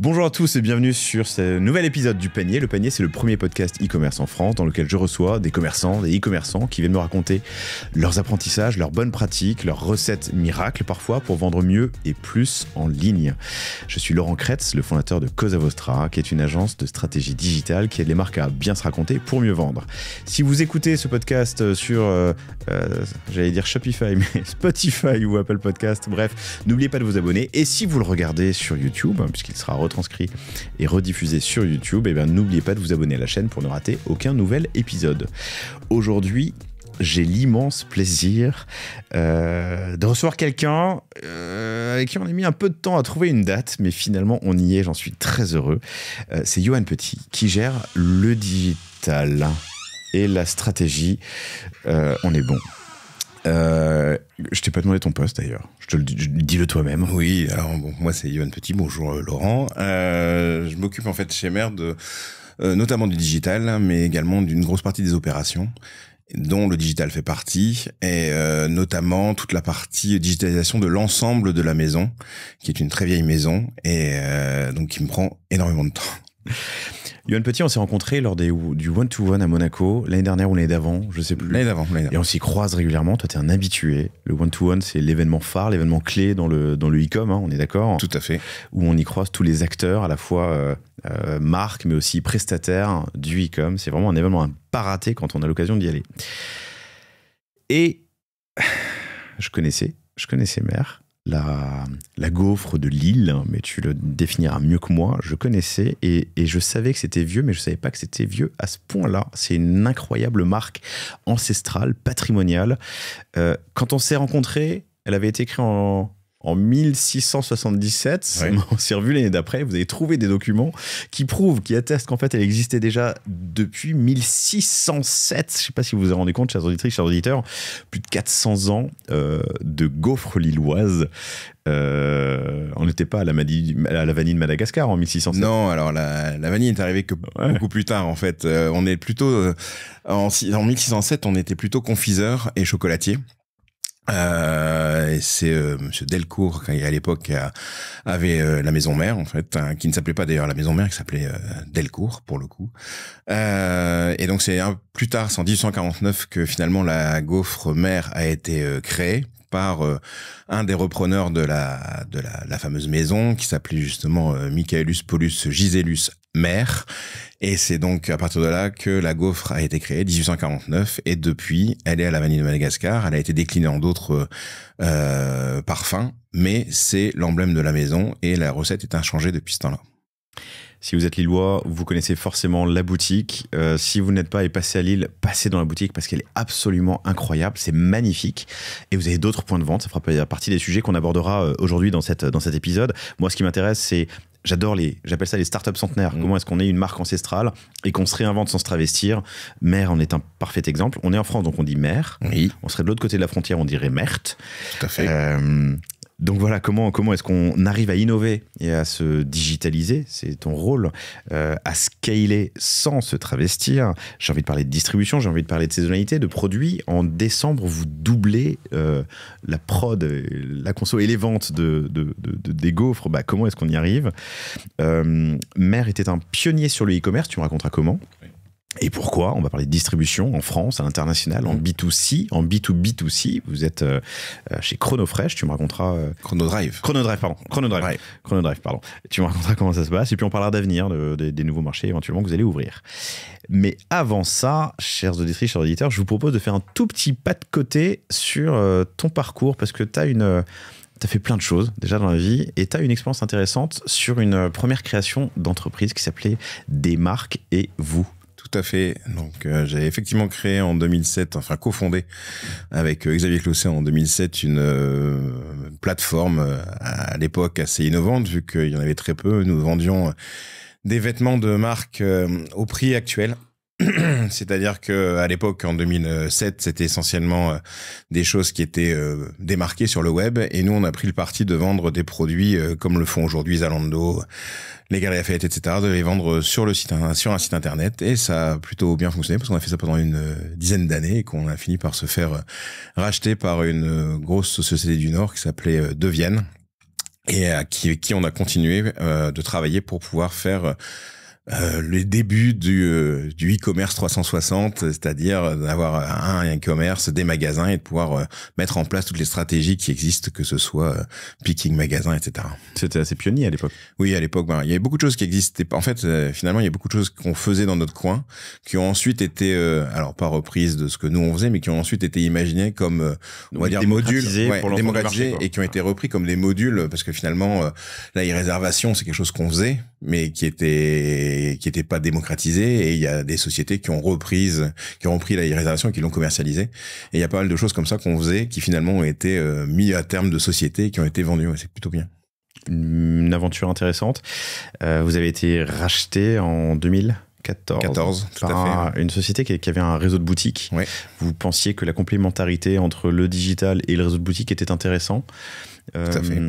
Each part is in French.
Bonjour à tous et bienvenue sur ce nouvel épisode du Panier. Le Panier, c'est le premier podcast e-commerce en France dans lequel je reçois des commerçants, des e-commerçants qui viennent me raconter leurs apprentissages, leurs bonnes pratiques, leurs recettes miracles parfois pour vendre mieux et plus en ligne. Je suis Laurent Kretz, le fondateur de Cosa Vostra, qui est une agence de stratégie digitale qui aide les marques à bien se raconter pour mieux vendre. Si vous écoutez ce podcast sur, j'allais dire Shopify, mais Spotify ou Apple Podcast, bref, n'oubliez pas de vous abonner. Et si vous le regardez sur YouTube, puisqu'il sera retranscrit et rediffusé sur YouTube, et bien n'oubliez pas de vous abonner à la chaîne pour ne rater aucun nouvel épisode. Aujourd'hui, j'ai l'immense plaisir de recevoir quelqu'un avec qui on a mis un peu de temps à trouver une date, mais finalement on y est, j'en suis très heureux. C'est Yoann Petit qui gère le digital et la stratégie. On est bon. Je t'ai pas demandé ton poste d'ailleurs. Dis-le toi-même. Oui, alors bon, moi c'est Yoann Petit. Bonjour Laurent. Je m'occupe en fait chez Mer de notamment du digital, mais également d'une grosse partie des opérations, dont le digital fait partie, et notamment toute la partie digitalisation de l'ensemble de la maison, qui est une très vieille maison, et donc qui me prend énormément de temps. Yoann Petit, on s'est rencontrés lors du one-to-one à Monaco, l'année dernière ou l'année d'avant, je sais plus. L'année d'avant. Et on s'y croise régulièrement. Toi, t'es un habitué. Le one-to-one, c'est l'événement phare, l'événement clé dans le e-com, hein, on est d'accord ? Tout à fait. Où on y croise tous les acteurs, à la fois marques, mais aussi prestataires du e-com. C'est vraiment un événement à pas rater quand on a l'occasion d'y aller. Et je connaissais Mer. La gaufre de Lille, mais tu le définiras mieux que moi, je connaissais et je savais que c'était vieux, mais je savais pas que c'était vieux à ce point-là. C'est une incroyable marque ancestrale, patrimoniale. Quand on s'est rencontrés, elle avait été créée en 1677, ouais. On s'est revu l'année d'après, vous avez trouvé des documents qui attestent qu'en fait elle existait déjà depuis 1607, je ne sais pas si vous vous rendez compte, chers auditrices, chers auditeurs, plus de 400 ans de gaufres lilloises. On n'était pas à la vanille de Madagascar en 1607. Non, alors la vanille est arrivée que beaucoup plus tard en fait. On est plutôt, en 1607, on était plutôt confiseur et chocolatier. Et c'est Monsieur Delcourt qui à l'époque avait la maison mère en fait, qui ne s'appelait pas d'ailleurs la maison mère, qui s'appelait Delcourt pour le coup. Et donc c'est plus tard, c'est en 1849 que finalement la gaufre mère a été créée par un des repreneurs de la fameuse maison qui s'appelait justement Michaelus Paulus Gisellus Mère. Et c'est donc à partir de là que la gaufre a été créée, 1849, et depuis, elle est à la vanille de Madagascar. Elle a été déclinée en d'autres parfums, mais c'est l'emblème de la maison et la recette est inchangée depuis ce temps-là. Si vous êtes lillois, vous connaissez forcément la boutique. Si vous n'êtes pas et passez à Lille, passez dans la boutique parce qu'elle est absolument incroyable. C'est magnifique. Et vous avez d'autres points de vente. Ça fera partie des sujets qu'on abordera aujourd'hui dans cet épisode. Moi, ce qui m'intéresse, c'est j'appelle ça les startups centenaires. Comment est-ce qu'on est une marque ancestrale et qu'on se réinvente sans se travestir. Mer en est un parfait exemple. On est en France, donc on dit Mer. Oui. On serait de l'autre côté de la frontière, on dirait Merte. Tout à fait. Donc voilà, comment est-ce qu'on arrive à innover et à se digitaliser, c'est ton rôle, à scaler sans se travestir. J'ai envie de parler de distribution, j'ai envie de parler de saisonnalité, de produits. En décembre, vous doublez la prod, la conso et les ventes des gaufres. Bah, comment est-ce qu'on y arrive ? Mer était un pionnier sur le e-commerce, tu me raconteras comment ? Et pourquoi ? On va parler de distribution en France, à l'international, en B2C, en B2B2C. Vous êtes chez Chronofresh, tu me raconteras... Chronodrive, pardon. Tu me raconteras comment ça se passe. Et puis on parlera d'avenir, des nouveaux marchés éventuellement que vous allez ouvrir. Mais avant ça, chers auditrices, chers auditeurs, je vous propose de faire un tout petit pas de côté sur ton parcours, parce que t'as fait plein de choses déjà dans la vie et tu as une expérience intéressante sur une première création d'entreprise qui s'appelait Des marques et vous. Tout à fait. Donc, j'ai effectivement créé en 2007, enfin cofondé avec Xavier Closset en 2007 une plateforme à l'époque assez innovante vu qu'il y en avait très peu. Nous vendions des vêtements de marque au prix actuel. C'est-à-dire que à l'époque, en 2007, c'était essentiellement des choses qui étaient démarquées sur le web, et nous, on a pris le parti de vendre des produits comme le font aujourd'hui Zalando, les Galeries Lafayette, etc., de les vendre sur un site internet, et ça a plutôt bien fonctionné parce qu'on a fait ça pendant une dizaine d'années et qu'on a fini par se faire racheter par une grosse société du Nord qui s'appelait Devienne. et à qui on a continué de travailler pour pouvoir faire les débuts du e-commerce 360, c'est-à-dire d'avoir un e-commerce, des magasins et de pouvoir mettre en place toutes les stratégies qui existent, que ce soit picking magasin, etc. C'était assez pionnier à l'époque. Oui, à l'époque, il y avait beaucoup de choses qui existaient. En fait, finalement, il y a beaucoup de choses qu'on faisait dans notre coin, qui ont ensuite été, alors pas reprises de ce que nous on faisait, mais qui ont ensuite été imaginées comme, on va dire, modules, démocratisés, et qui ont été repris comme des modules, parce que finalement, la e-réservation, c'est quelque chose qu'on faisait, mais qui était pas démocratisé, et il y a des sociétés qui ont repris la e-réservation et qui l'ont commercialisé. Et il y a pas mal de choses comme ça qu'on faisait, qui finalement ont été mis à terme de sociétés et qui ont été vendues. Ouais, c'est plutôt bien. Une aventure intéressante. Vous avez été racheté en 2014 tout par à fait. Une société qui avait un réseau de boutiques. Ouais. Vous pensiez que la complémentarité entre le digital et le réseau de boutiques était intéressant. Tout à fait.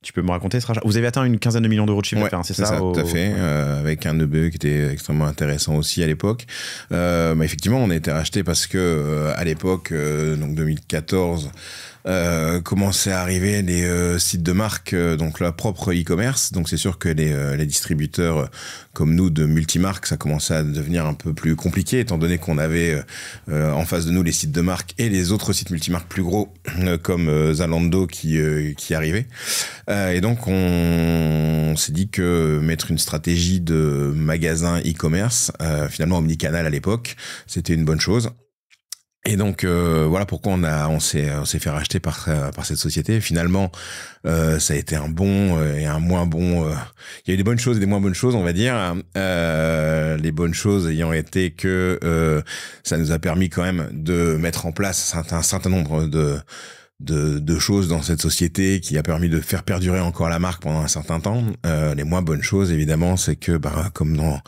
Tu peux me raconter ce rachat? Vous avez atteint une quinzaine de millions d'euros de chiffre d'affaires, c'est ça tout à fait, avec un EBE qui était extrêmement intéressant aussi à l'époque. Mais effectivement, on a été racheté parce que à l'époque, donc 2014, commençaient à arriver les sites de marque, donc leur propre e-commerce. Donc c'est sûr que les distributeurs comme nous de multimarques, ça commençait à devenir un peu plus compliqué, étant donné qu'on avait en face de nous les sites de marque et les autres sites multimarques plus gros comme Zalando qui arrivaient. Et donc on s'est dit que mettre une stratégie de magasin e-commerce, finalement omnicanal à l'époque, c'était une bonne chose. Et donc voilà pourquoi on s'est fait racheter par cette société. Finalement, ça a été un bon et un moins bon. Il y a eu des bonnes choses et des moins bonnes choses, on va dire. Les bonnes choses ayant été que ça nous a permis quand même de mettre en place un certain nombre de choses dans cette société qui a permis de faire perdurer encore la marque pendant un certain temps. Les moins bonnes choses, évidemment, c'est que, comme dans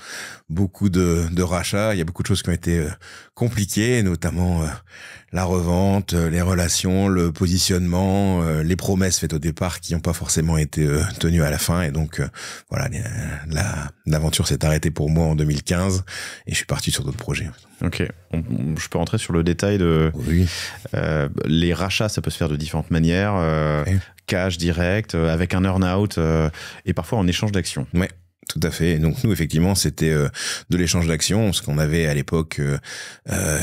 beaucoup de rachats, il y a beaucoup de choses qui ont été compliquées, notamment la revente, les relations, le positionnement, les promesses faites au départ qui n'ont pas forcément été tenues à la fin. Et donc, voilà, l'aventure s'est arrêtée pour moi en 2015 et je suis parti sur d'autres projets. Ok, je peux rentrer sur le détail de... Oui. Les rachats, ça peut se faire de différentes manières, oui. Cash, direct, avec un earn-out et parfois en échange d'actions. Ouais. Tout à fait. Donc nous, effectivement, c'était de l'échange d'actions, parce qu'on avait à l'époque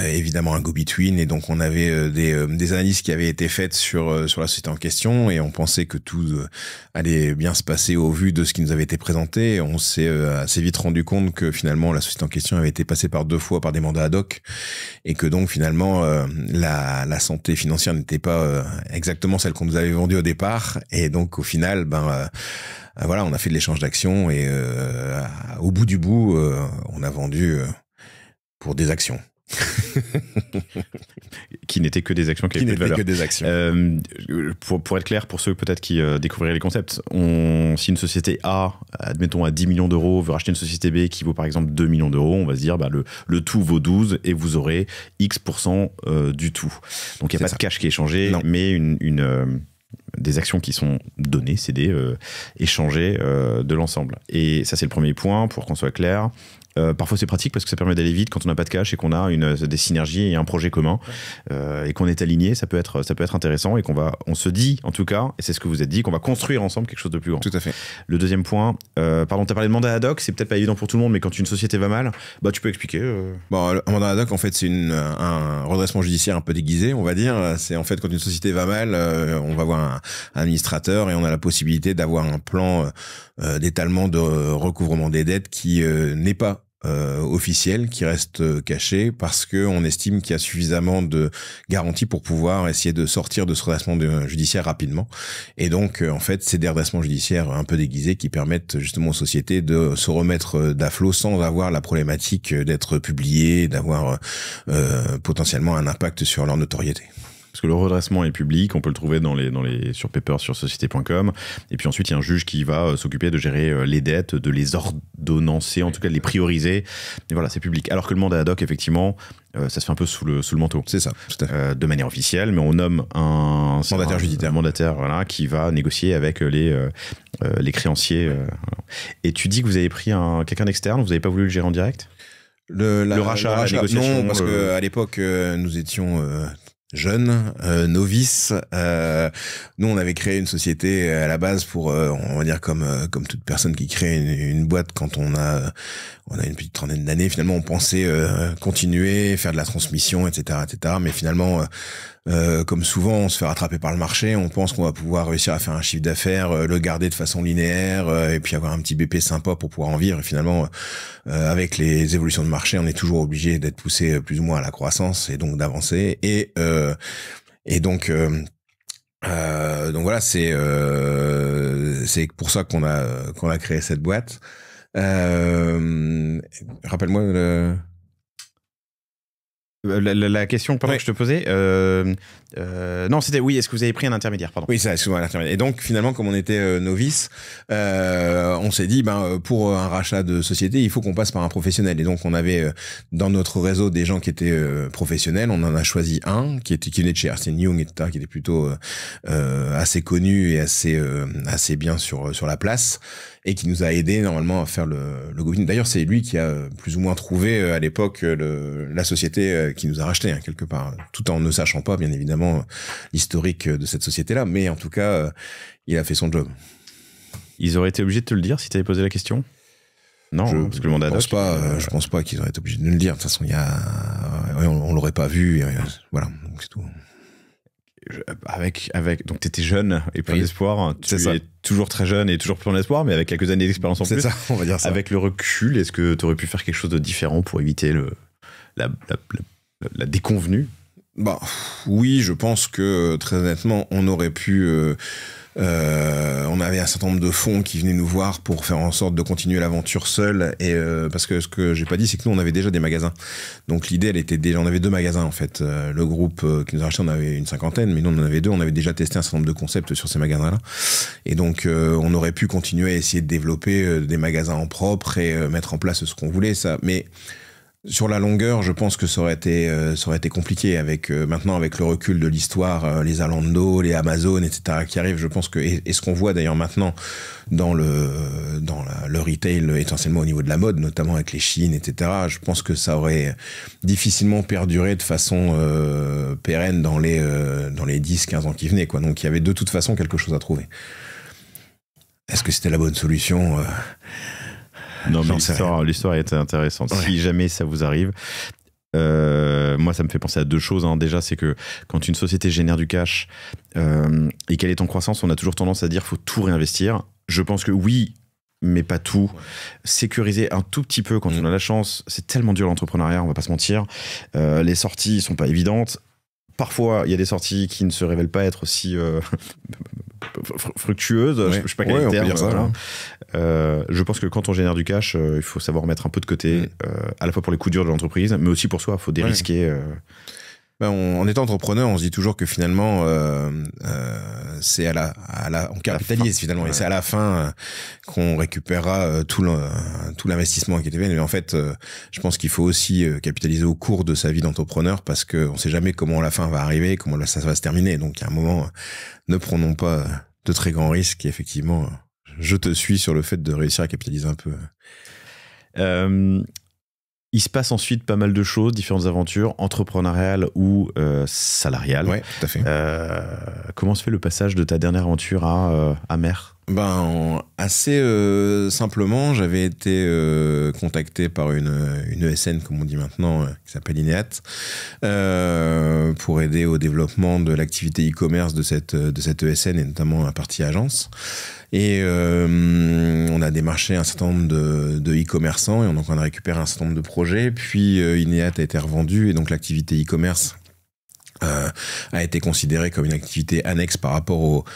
évidemment un go-between, et donc on avait des analyses qui avaient été faites sur la société en question, et on pensait que tout allait bien se passer au vu de ce qui nous avait été présenté. On s'est assez vite rendu compte que finalement la société en question avait été passée par 2 fois par des mandats ad hoc, et que donc finalement la santé financière n'était pas exactement celle qu'on nous avait vendue au départ, et donc au final, voilà, on a fait de l'échange d'actions et au bout du bout, on a vendu pour des actions. Qui n'étaient que des actions qui avaient peu de valeur. Que des actions. Pour être clair, pour ceux peut-être qui découvriraient les concepts, si une société A, admettons à 10 millions d'euros, veut racheter une société B qui vaut par exemple 2 millions d'euros, on va se dire le tout vaut 12 et vous aurez X% du tout. Donc il n'y a pas de cash qui est échangé, mais des actions qui sont données, cédées, échangées de l'ensemble. Et ça, c'est le premier point, pour qu'on soit clair. Parfois, c'est pratique parce que ça permet d'aller vite quand on n'a pas de cash et qu'on a des synergies et un projet commun et qu'on est aligné. Ça peut être intéressant et on se dit, en tout cas, et c'est ce que vous êtes dit, qu'on va construire ensemble quelque chose de plus grand. Tout à fait. Le deuxième point, pardon, tu as parlé de mandat ad hoc, c'est peut-être pas évident pour tout le monde, mais quand une société va mal, tu peux expliquer. Bon, un mandat ad hoc, en fait, c'est un redressement judiciaire un peu déguisé, on va dire. C'est en fait quand une société va mal, on va voir un administrateur et on a la possibilité d'avoir un plan d'étalement de recouvrement des dettes qui n'est pas officiel, qui reste caché parce que on estime qu'il y a suffisamment de garanties pour pouvoir essayer de sortir de ce redressement judiciaire rapidement. Et donc en fait, c'est des redressements judiciaires un peu déguisés qui permettent justement aux sociétés de se remettre d'à-flot sans avoir la problématique d'être publiées, d'avoir potentiellement un impact sur leur notoriété. Parce que le redressement est public, on peut le trouver sur paper, sur société.com. Et puis ensuite, il y a un juge qui va s'occuper de gérer les dettes, de les ordonnancer, en tout cas de les prioriser. Et voilà, c'est public. Alors que le mandat ad hoc, effectivement, ça se fait un peu sous le manteau. C'est ça, tout à fait. De manière officielle, mais on nomme un mandataire, voilà, qui va négocier avec les créanciers. Et tu dis que vous avez pris quelqu'un d'externe, vous n'avez pas voulu le gérer en direct ? Le rachat, la négociation. Non, parce qu'à l'époque, nous étions jeune, novice. Nous, on avait créé une société à la base pour, on va dire comme toute personne qui crée une boîte quand on a une petite trentaine d'années. Finalement, on pensait continuer, faire de la transmission, etc., etc. Mais finalement, comme souvent, on se fait rattraper par le marché. On pense qu'on va pouvoir réussir à faire un chiffre d'affaires, le garder de façon linéaire, et puis avoir un petit BP sympa pour pouvoir en vivre. Et finalement, avec les évolutions de marché, on est toujours obligé d'être poussé plus ou moins à la croissance et donc d'avancer. Et donc voilà, c'est pour ça qu'on a créé cette boîte. Rappelle-moi la question pardon, que je te posais, non, c'était oui, est-ce que vous avez pris un intermédiaire, pardon. Oui, ça, excuse-moi, un intermédiaire. Et donc, finalement, comme on était novice, on s'est dit, pour un rachat de société, il faut qu'on passe par un professionnel. Et donc, on avait dans notre réseau des gens qui étaient professionnels. On en a choisi un qui venait de chez Ernst & Young, etc., qui était plutôt assez connu et assez bien sur la place, et qui nous a aidé normalement à faire le go-in. D'ailleurs, c'est lui qui a plus ou moins trouvé à l'époque la société qui nous a racheté, hein, quelque part, tout en ne sachant pas, bien évidemment, l'historique de cette société-là, mais en tout cas, il a fait son job. Ils auraient été obligés de te le dire si tu avais posé la question? Non, parce que le monde je pense pas qu'ils auraient été obligés de nous le dire. De toute façon, on l'aurait pas vu. Voilà, donc c'est tout. Donc t'étais jeune et plein d'espoir. Tu es toujours très jeune et toujours plein d'espoir, mais avec quelques années d'expérience en plus. C'est ça, on va dire ça. Avec le recul, est-ce que tu aurais pu faire quelque chose de différent pour éviter la déconvenue? Oui, je pense que très honnêtement, on aurait pu. On avait un certain nombre de fonds qui venaient nous voir pour faire en sorte de continuer l'aventure seul, et parce que ce que j'ai pas dit, c'est que nous on avait déjà des magasins. Donc l'idée, elle était déjà, on avait 2 magasins en fait. Le groupe qui nous a racheté, on avait une 50aine, mais nous on en avait 2. On avait déjà testé un certain nombre de concepts sur ces magasins-là, et donc on aurait pu continuer à essayer de développer des magasins en propre et mettre en place ce qu'on voulait. Ça, mais sur la longueur, je pense que ça aurait été compliqué avec maintenant, avec le recul de l'histoire, les Zalando, les Amazon, etc. qui arrivent. Je pense que et ce qu'on voit d'ailleurs maintenant dans le retail, essentiellement au niveau de la mode, notamment avec les Shein, etc. Je pense que ça aurait difficilement perduré de façon pérenne dans les 10-15 ans qui venaient, quoi. Donc il y avait de toute façon quelque chose à trouver. Est-ce que c'était la bonne solution? Non, mais l'histoire était intéressante. Ouais. Si jamais ça vous arrive, moi, ça me fait penser à 2 choses. Hein. Déjà, c'est que quand une société génère du cash et qu'elle est en croissance, on a toujours tendance à dire qu'il faut tout réinvestir. Je pense que oui, mais pas tout. Ouais. Sécuriser un tout petit peu quand on a la chance. C'est tellement dur l'entrepreneuriat, on va pas se mentir. Les sorties sont pas évidentes. Parfois, il y a des sorties qui ne se révèlent pas être aussi fructueuses. Ouais. Je sais pas quel terme. Dire ça, voilà. Je pense que quand on génère du cash, il faut savoir mettre un peu de côté, à la fois pour les coups durs de l'entreprise, mais aussi pour soi. Il faut dérisquer. En étant entrepreneur, on se dit toujours que finalement, c'est on capitalise finalement, et c'est à la fin qu'on récupérera tout l'investissement qui était fait. Mais en fait, je pense qu'il faut aussi capitaliser au cours de sa vie d'entrepreneur, parce qu'on ne sait jamais comment la fin va arriver, comment ça va se terminer. Donc, à un moment, ne prenons pas de très grands risques. Et effectivement, je te suis sur le fait de réussir à capitaliser un peu. Il se passe ensuite pas mal de choses, différentes aventures, entrepreneuriales ou salariales. Ouais, tout à fait. Comment se fait le passage de ta dernière aventure à mer? Assez simplement, j'avais été contacté par une ESN, comme on dit maintenant, qui s'appelle Ineat, pour aider au développement de l'activité e-commerce de cette ESN, et notamment la partie agence. Et on a démarché un certain nombre de e-commerçants, et donc on a récupéré un certain nombre de projets. Puis Ineat a été revendu, et donc l'activité e-commerce a été considérée comme une activité annexe par rapport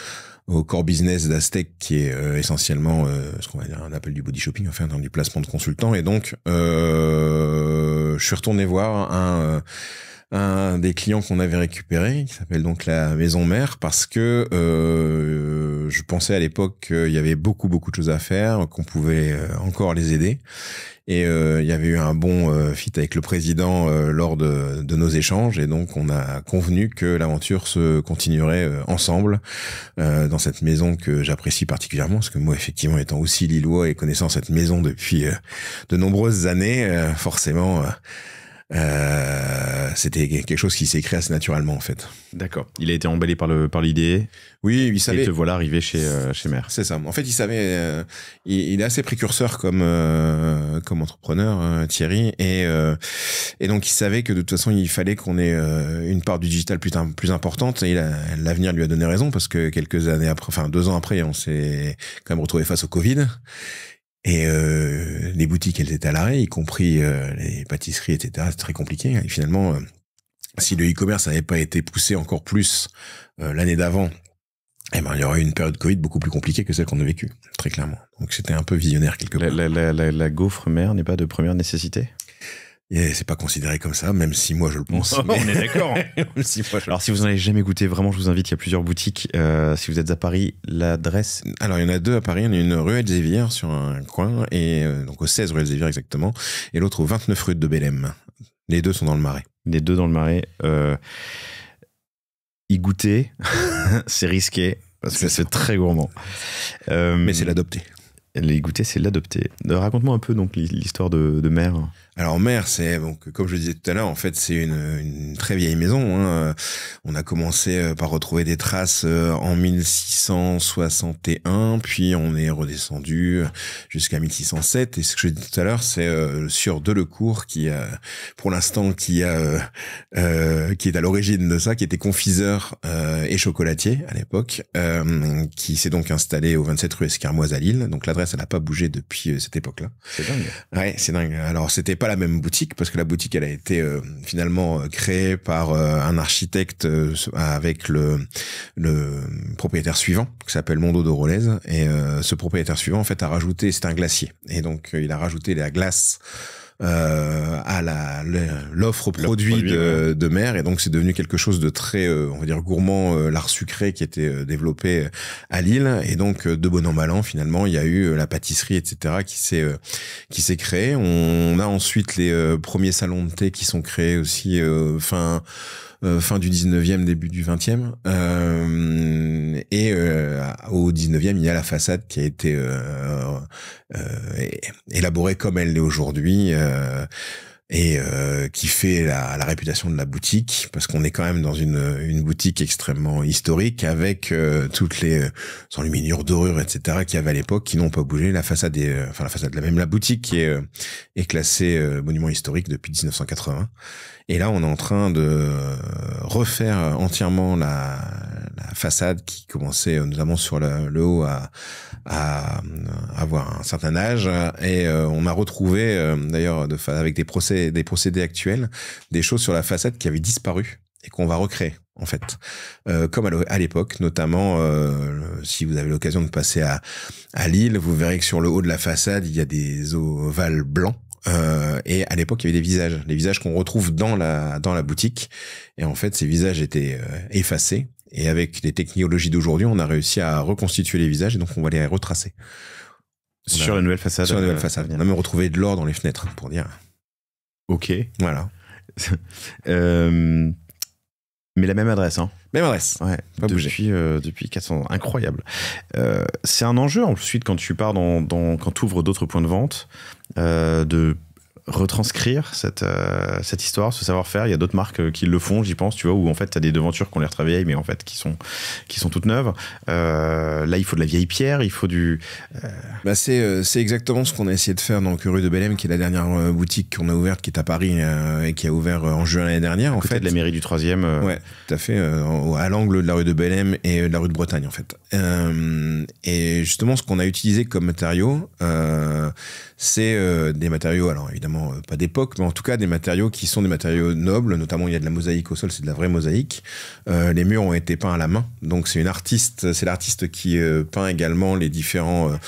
au core business d'Aztec, qui est essentiellement ce qu'on va dire un appel du body shopping, enfin du placement de consultants. Et donc je suis retourné voir un des clients qu'on avait récupéré, qui s'appelle donc la Maison Mère, parce que je pensais à l'époque qu'il y avait beaucoup de choses à faire, qu'on pouvait encore les aider. Et il y avait eu un bon fit avec le président lors de nos échanges, et donc on a convenu que l'aventure se continuerait ensemble dans cette maison que j'apprécie particulièrement, parce que moi, effectivement, étant aussi lillois et connaissant cette maison depuis de nombreuses années, forcément C'était quelque chose qui s'est créé assez naturellement en fait. D'accord. Il a été emballé par l'idée. Oui, il savait. Et te voilà arrivé chez Maire. C'est ça. En fait, il savait. Il est assez précurseur comme entrepreneur, Thierry, et donc il savait que de toute façon il fallait qu'on ait une part du digital plus importante. Et l'avenir lui a donné raison parce que quelques années après, enfin 2 ans après, on s'est quand même retrouvé face au Covid. Et les boutiques, elles étaient à l'arrêt, y compris les pâtisseries, etc. C'est très compliqué. Et finalement, si le e-commerce n'avait pas été poussé encore plus l'année d'avant, eh ben, il y aurait eu une période Covid beaucoup plus compliquée que celle qu'on a vécue, très clairement. Donc c'était un peu visionnaire quelque part. La gaufre mère n'est pas de première nécessité? Et c'est pas considéré comme ça, même si moi je le pense. On est d'accord. Alors si vous n'en avez jamais goûté, vraiment je vous invite, il y a plusieurs boutiques. Si vous êtes à Paris, l'adresse... Alors il y en a 2 à Paris, il y en a une rue Elzévier sur un coin, et donc au 16 rue Elzévier exactement, et l'autre au 29 rue de Bellem. Les 2 sont dans le Marais. Les 2 dans le Marais. Y goûter, c'est risqué, parce que c'est très gourmand. Mais c'est l'adopter. Les goûter, c'est l'adopter. Raconte-moi un peu donc l'histoire de Mère. Alors Mère, c'est donc comme je le disais tout à l'heure, en fait c'est une très vieille maison. Hein. On a commencé par retrouver des traces en 1661, puis on est redescendu jusqu'à 1607. Et ce que je disais tout à l'heure, c'est sur Delecourt qui pour l'instant qui est à l'origine de ça, qui était confiseur et chocolatier à l'époque, qui s'est donc installé au 27 rue Escarmoise à Lille. Donc l'adresse elle n'a pas bougé depuis cette époque-là. C'est dingue. Ouais, c'est dingue. Alors c'était pas la même boutique parce que la boutique elle a été finalement créée par un architecte avec le propriétaire suivant qui s'appelle Mondo de Rolez, et ce propriétaire suivant en fait a rajouté, c'est un glacier, et donc il a rajouté la glace à l'offre produit de Mère, et donc c'est devenu quelque chose de très on va dire gourmand, l'art sucré qui était développé à Lille, et donc de bon an mal an finalement il y a eu la pâtisserie etc qui s'est créée. On a ensuite les premiers salons de thé qui sont créés aussi fin du 19e, début du 20e. Au 19e, il y a la façade qui a été élaborée comme elle l'est aujourd'hui. Qui fait la réputation de la boutique, parce qu'on est quand même dans une boutique extrêmement historique avec toutes les enluminures, dorures, etc. qu'il y avait à l'époque, qui n'ont pas bougé. La façade même la boutique qui est classée monument historique depuis 1980. Et là, on est en train de refaire entièrement la façade qui commençait notamment sur le haut à avoir un certain âge, et on a retrouvé d'ailleurs avec des procédés actuels des choses sur la façade qui avaient disparu et qu'on va recréer en fait, comme à l'époque, notamment si vous avez l'occasion de passer à Lille, vous verrez que sur le haut de la façade il y a des ovales blancs. Et à l'époque, il y avait les visages qu'on retrouve dans la boutique. Et en fait, ces visages étaient effacés. Et avec les technologies d'aujourd'hui, on a réussi à reconstituer les visages, et donc on va les retracer. Sur la nouvelle façade. Sur la nouvelle façade. On a même retrouvé de l'or dans les fenêtres, pour dire. Ok. Voilà. Mais la même adresse, hein. Même adresse. Ouais. Depuis 400 ans. Incroyable. C'est un enjeu ensuite quand tu pars quand tu ouvres d'autres points de vente, de retranscrire cette histoire, ce savoir-faire. Il y a d'autres marques qui le font, j'y pense, tu vois, où en fait tu as des devantures qui ont l'air très vieilles, mais en fait qui sont toutes neuves. Là, il faut de la vieille pierre, il faut du... c'est exactement ce qu'on a essayé de faire dans rue de Bellem, qui est la dernière boutique qu'on a ouverte, qui est à Paris et qui a ouvert en juin l'année dernière. À côté de la mairie du 3e. Ouais, tout à fait, à l'angle de la rue de Bellem et de la rue de Bretagne en fait. Et justement, ce qu'on a utilisé comme matériaux, c'est des matériaux, alors évidemment pas d'époque, mais en tout cas des matériaux qui sont des matériaux nobles, notamment il y a de la mosaïque au sol, c'est de la vraie mosaïque. Les murs ont été peints à la main, donc c'est l'artiste qui peint également les différentes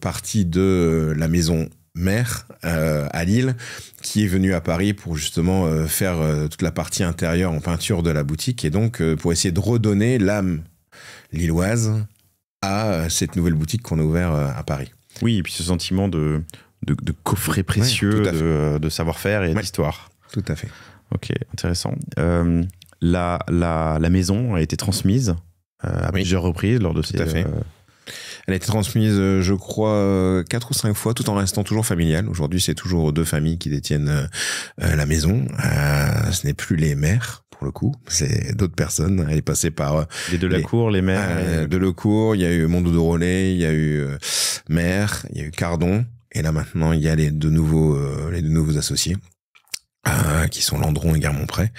parties de la maison Mère à Lille, qui est venu à Paris pour justement faire toute la partie intérieure en peinture de la boutique, et donc pour essayer de redonner l'âme lilloise à cette nouvelle boutique qu'on a ouverte à Paris. Oui, et puis ce sentiment de coffret précieux, de savoir-faire et d'histoire. Tout à fait. Ok, intéressant. La maison a été transmise à plusieurs reprises lors de ces... Tout à fait. Elle a été transmise, je crois, 4 ou 5 fois, tout en restant toujours familiale. Aujourd'hui, c'est toujours 2 familles qui détiennent la maison. Ce n'est plus les mères, pour le coup. C'est d'autres personnes. Elle est passée par... les Delacour, les mères. Delacour, il y a eu Mondou Rollet, il y a eu Mère, il y a eu Cardon. Et là, maintenant, il y a les deux nouveaux associés. Qui sont Landron et Guermont-Près.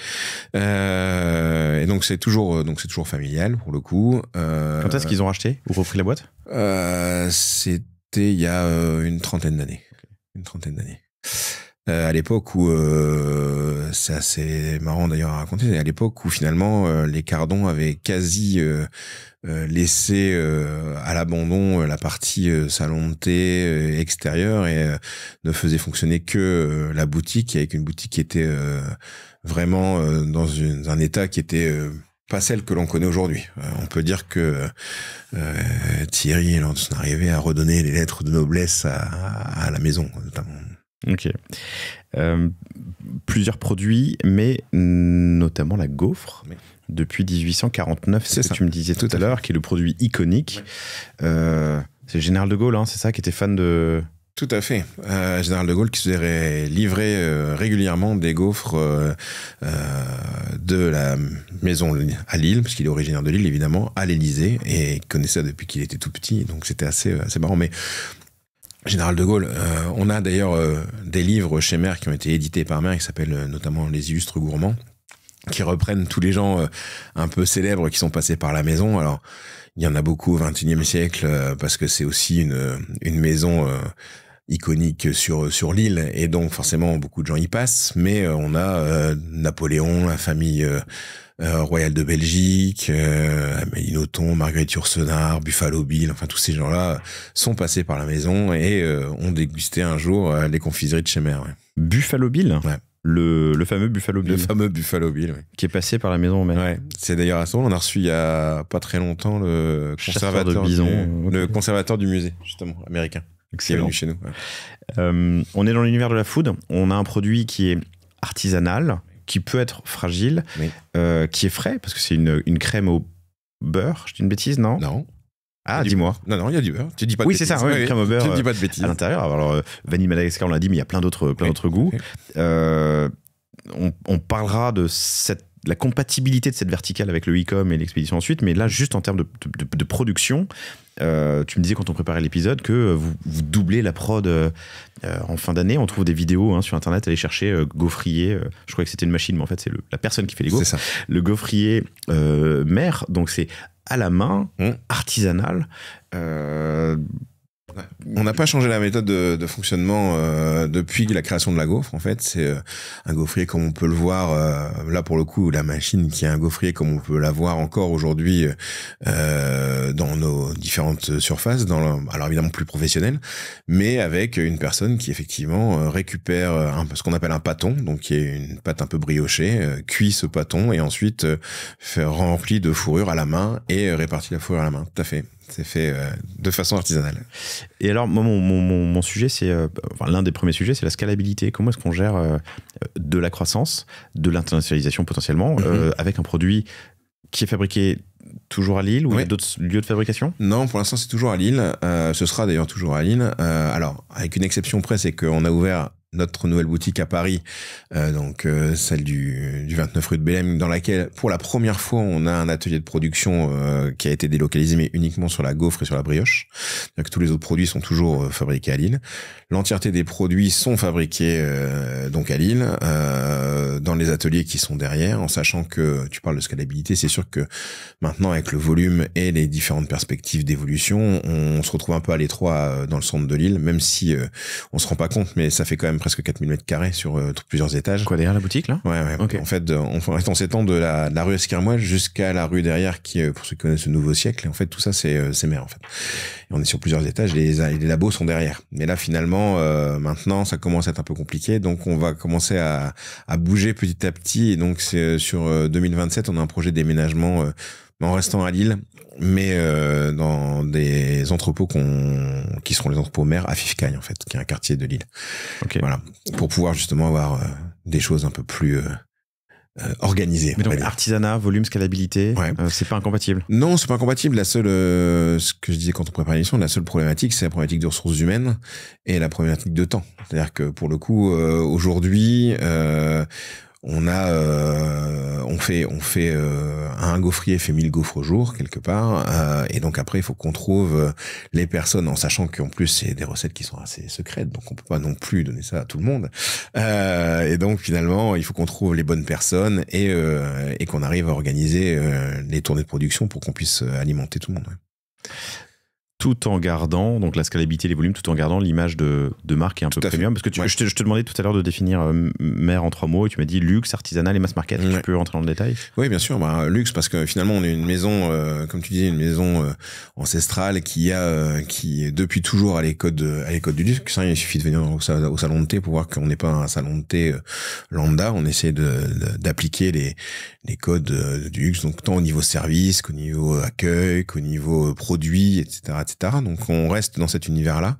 Et donc c'est toujours familial pour le coup. Quand est-ce qu'ils ont racheté ou repris la boîte? C'était il y a une trentaine d'années. À l'époque où c'est assez marrant d'ailleurs à raconter, à l'époque où finalement les Cardon avaient quasi laissé à l'abandon la partie salon de thé extérieur et ne faisait fonctionner que la boutique, avec une boutique qui était vraiment dans un état qui était pas celle que l'on connaît aujourd'hui. On peut dire que Thierry, lors de son arrivée, a redonné les lettres de noblesse à la maison, notamment. Ok. Plusieurs produits, mais notamment la gaufre. Oui. Depuis 1849, c'est ce que tu me disais tout à l'heure, qui est le produit iconique. Oui. C'est le général de Gaulle, hein, c'est ça, qui était fan de... Tout à fait. Général de Gaulle qui se faisait livrer régulièrement des gaufres de la maison à Lille, parce qu'il est originaire de Lille, évidemment, à l'Élysée, et il connaissait ça depuis qu'il était tout petit, donc c'était assez marrant. Mais Général de Gaulle, on a d'ailleurs des livres chez Mère qui ont été édités par Mère, qui s'appellent notamment Les Illustres Gourmands, qui reprennent tous les gens un peu célèbres qui sont passés par la maison. Alors, il y en a beaucoup au XXIe siècle, parce que c'est aussi une maison iconique sur l'île, et donc forcément beaucoup de gens y passent, mais on a Napoléon, la famille royale de Belgique, Amélie Nothomb, Marguerite Yourcenar, Buffalo Bill, enfin tous ces gens-là sont passés par la maison et ont dégusté un jour les confiseries de chez Mère. Ouais. Buffalo Bill? Ouais. Le fameux Buffalo Bill. Le fameux Buffalo Bill, oui. Qui est passé par la maison Mère. Ouais. C'est d'ailleurs à ce moment, on a reçu il y a pas très longtemps le conservateur, le conservateur du musée, justement, américain. Qui est venu chez nous. Ouais. On est dans l'univers de la food. On a un produit qui est artisanal, qui peut être fragile, oui. Qui est frais, parce que c'est une crème au beurre. Je dis une bêtise, non? Non. Ah, dis-moi. Non, il y a du beurre. Tu dis pas de bêtises. Oui, c'est ça, une crème au beurre. Tu dis pas de bêtises. À l'intérieur. Alors, vanille Madagascar, on l'a dit, mais il y a plein d'autres goûts. Oui. On parlera de la compatibilité de cette verticale avec le e-com et l'expédition ensuite, mais là, juste en termes de production, tu me disais quand on préparait l'épisode que vous doublez la prod en fin d'année. On trouve des vidéos sur Internet, allez chercher gaufrier, je croyais que c'était une machine, mais en fait c'est la personne qui fait les gaufres. C'est ça. Le gaufrier Mère, donc c'est à la main, artisanal. On n'a pas changé la méthode de fonctionnement depuis la création de la gaufre. En fait, c'est un gaufrier comme on peut le voir là pour le coup, la machine qui est un gaufrier comme on peut la voir encore aujourd'hui dans nos différentes surfaces, alors évidemment plus professionnelles, mais avec une personne qui effectivement récupère ce qu'on appelle un pâton, donc qui est une pâte un peu briochée, cuit ce pâton et ensuite rempli de fourrure à la main et répartit la fourrure à la main. Tout à fait. C'est fait de façon artisanale. Et alors, moi, mon sujet, c'est l'un des premiers sujets, c'est la scalabilité. Comment est-ce qu'on gère de la croissance, de l'internationalisation potentiellement, avec un produit qui est fabriqué toujours à Lille ou il y a d'autres lieux de fabrication? Non, pour l'instant, c'est toujours à Lille. Ce sera d'ailleurs toujours à Lille. Alors, avec une exception près, c'est qu'on a ouvert notre nouvelle boutique à Paris, donc celle du 29 rue de Bellem, dans laquelle pour la première fois on a un atelier de production qui a été délocalisé mais uniquement sur la gaufre et sur la brioche. Donc tous les autres produits sont toujours fabriqués à Lille. L'entièreté des produits sont fabriqués donc à Lille, dans les ateliers qui sont derrière, en sachant que tu parles de scalabilité, c'est sûr que maintenant avec le volume et les différentes perspectives d'évolution, on se retrouve un peu à l'étroit dans le centre de Lille, même si on se rend pas compte, mais ça fait quand même presque 4000 mètres carrés sur plusieurs étages. Quoi, derrière la boutique, là? Ouais. Okay. En fait, on s'étend de la rue Esquermois jusqu'à la rue derrière, qui, pour ceux qui connaissent le Nouveau Siècle, en fait, tout ça, c'est Mère, en fait. Et on est sur plusieurs étages, les labos sont derrière. Mais là, finalement, maintenant, ça commence à être un peu compliqué, donc on va commencer à bouger petit à petit, et donc c'est sur 2027, on a un projet de déménagement en restant à Lille, mais dans des entrepôts qui seront les entrepôts Mère à Fifcaille, en fait, qui est un quartier de Lille. Okay. Voilà, pour pouvoir justement avoir des choses un peu plus organisé. Mais donc artisanat, volume, scalabilité, ouais. C'est pas incompatible? Non, c'est pas incompatible. La seule, ce que je disais quand on prépare l'émission, la seule problématique, c'est la problématique de ressources humaines et la problématique de temps. C'est-à-dire que pour le coup, aujourd'hui, on fait un gaufrier fait 1000 gaufres au jour quelque part, et donc après il faut qu'on trouve les personnes, en sachant qu'en plus c'est des recettes qui sont assez secrètes, donc on peut pas non plus donner ça à tout le monde, et donc finalement il faut qu'on trouve les bonnes personnes et qu'on arrive à organiser les tournées de production pour qu'on puisse alimenter tout le monde. Ouais. Tout en gardant donc la scalabilité, les volumes, tout en gardant l'image de marque et un peu premium. Parce que je te demandais tout à l'heure de définir Mer en 3 mots et tu m'as dit luxe, artisanal et mass market. Tu peux rentrer dans le détail? Oui, bien sûr. Luxe parce que finalement on est une maison, comme tu disais, une maison ancestrale qui depuis toujours a les codes du luxe. Il suffit de venir au salon de thé pour voir qu'on n'est pas un salon de thé lambda. On essaie d'appliquer les codes du luxe, donc tant au niveau service qu'au niveau accueil, qu'au niveau produit, etc. Donc on reste dans cet univers-là.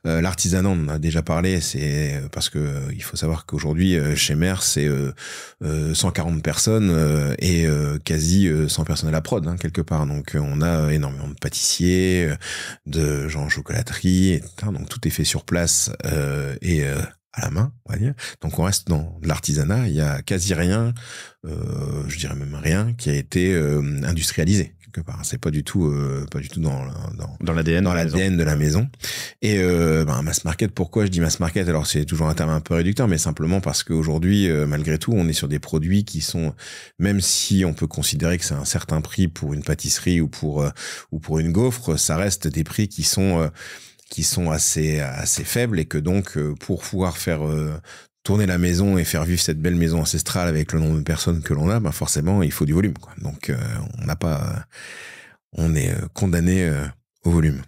L'artisanat, on en a déjà parlé, c'est parce que il faut savoir qu'aujourd'hui chez Mer, c'est 140 personnes et quasi 100 personnes à la prod, quelque part. Donc on a énormément de pâtissiers, de gens en chocolaterie, etc. Donc tout est fait sur place et à la main, on va dire. Donc on reste dans de l'artisanat. Il y a quasi rien, je dirais même rien, qui a été industrialisé quelque part. C'est pas du tout dans l'ADN de la maison. Et mass market. Pourquoi je dis mass market? Alors c'est toujours un terme un peu réducteur, mais simplement parce qu'aujourd'hui, malgré tout, on est sur des produits qui sont, même si on peut considérer que c'est un certain prix pour une pâtisserie ou pour une gaufre, ça reste des prix qui sont assez faibles et que donc pour pouvoir faire tourner la maison et faire vivre cette belle maison ancestrale avec le nombre de personnes que l'on a, forcément il faut du volume, quoi. Donc on est condamné au volume.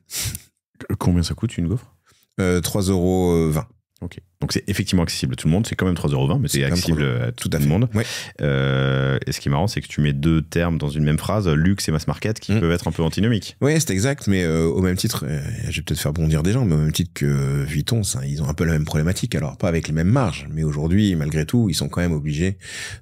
Combien ça coûte une gaufre? 3,20 €. Ok. Donc c'est effectivement accessible à tout le monde. C'est quand même 3,20 €, mais c'est accessible à tout le monde. Ouais. Et ce qui est marrant, c'est que tu mets deux termes dans une même phrase, luxe et mass market, qui peuvent être un peu antinomiques. Oui, c'est exact, mais au même titre, je vais peut-être faire bondir des gens, mais au même titre que Vuitton, ils ont un peu la même problématique. Alors pas avec les mêmes marges, mais aujourd'hui, malgré tout, ils sont quand même obligés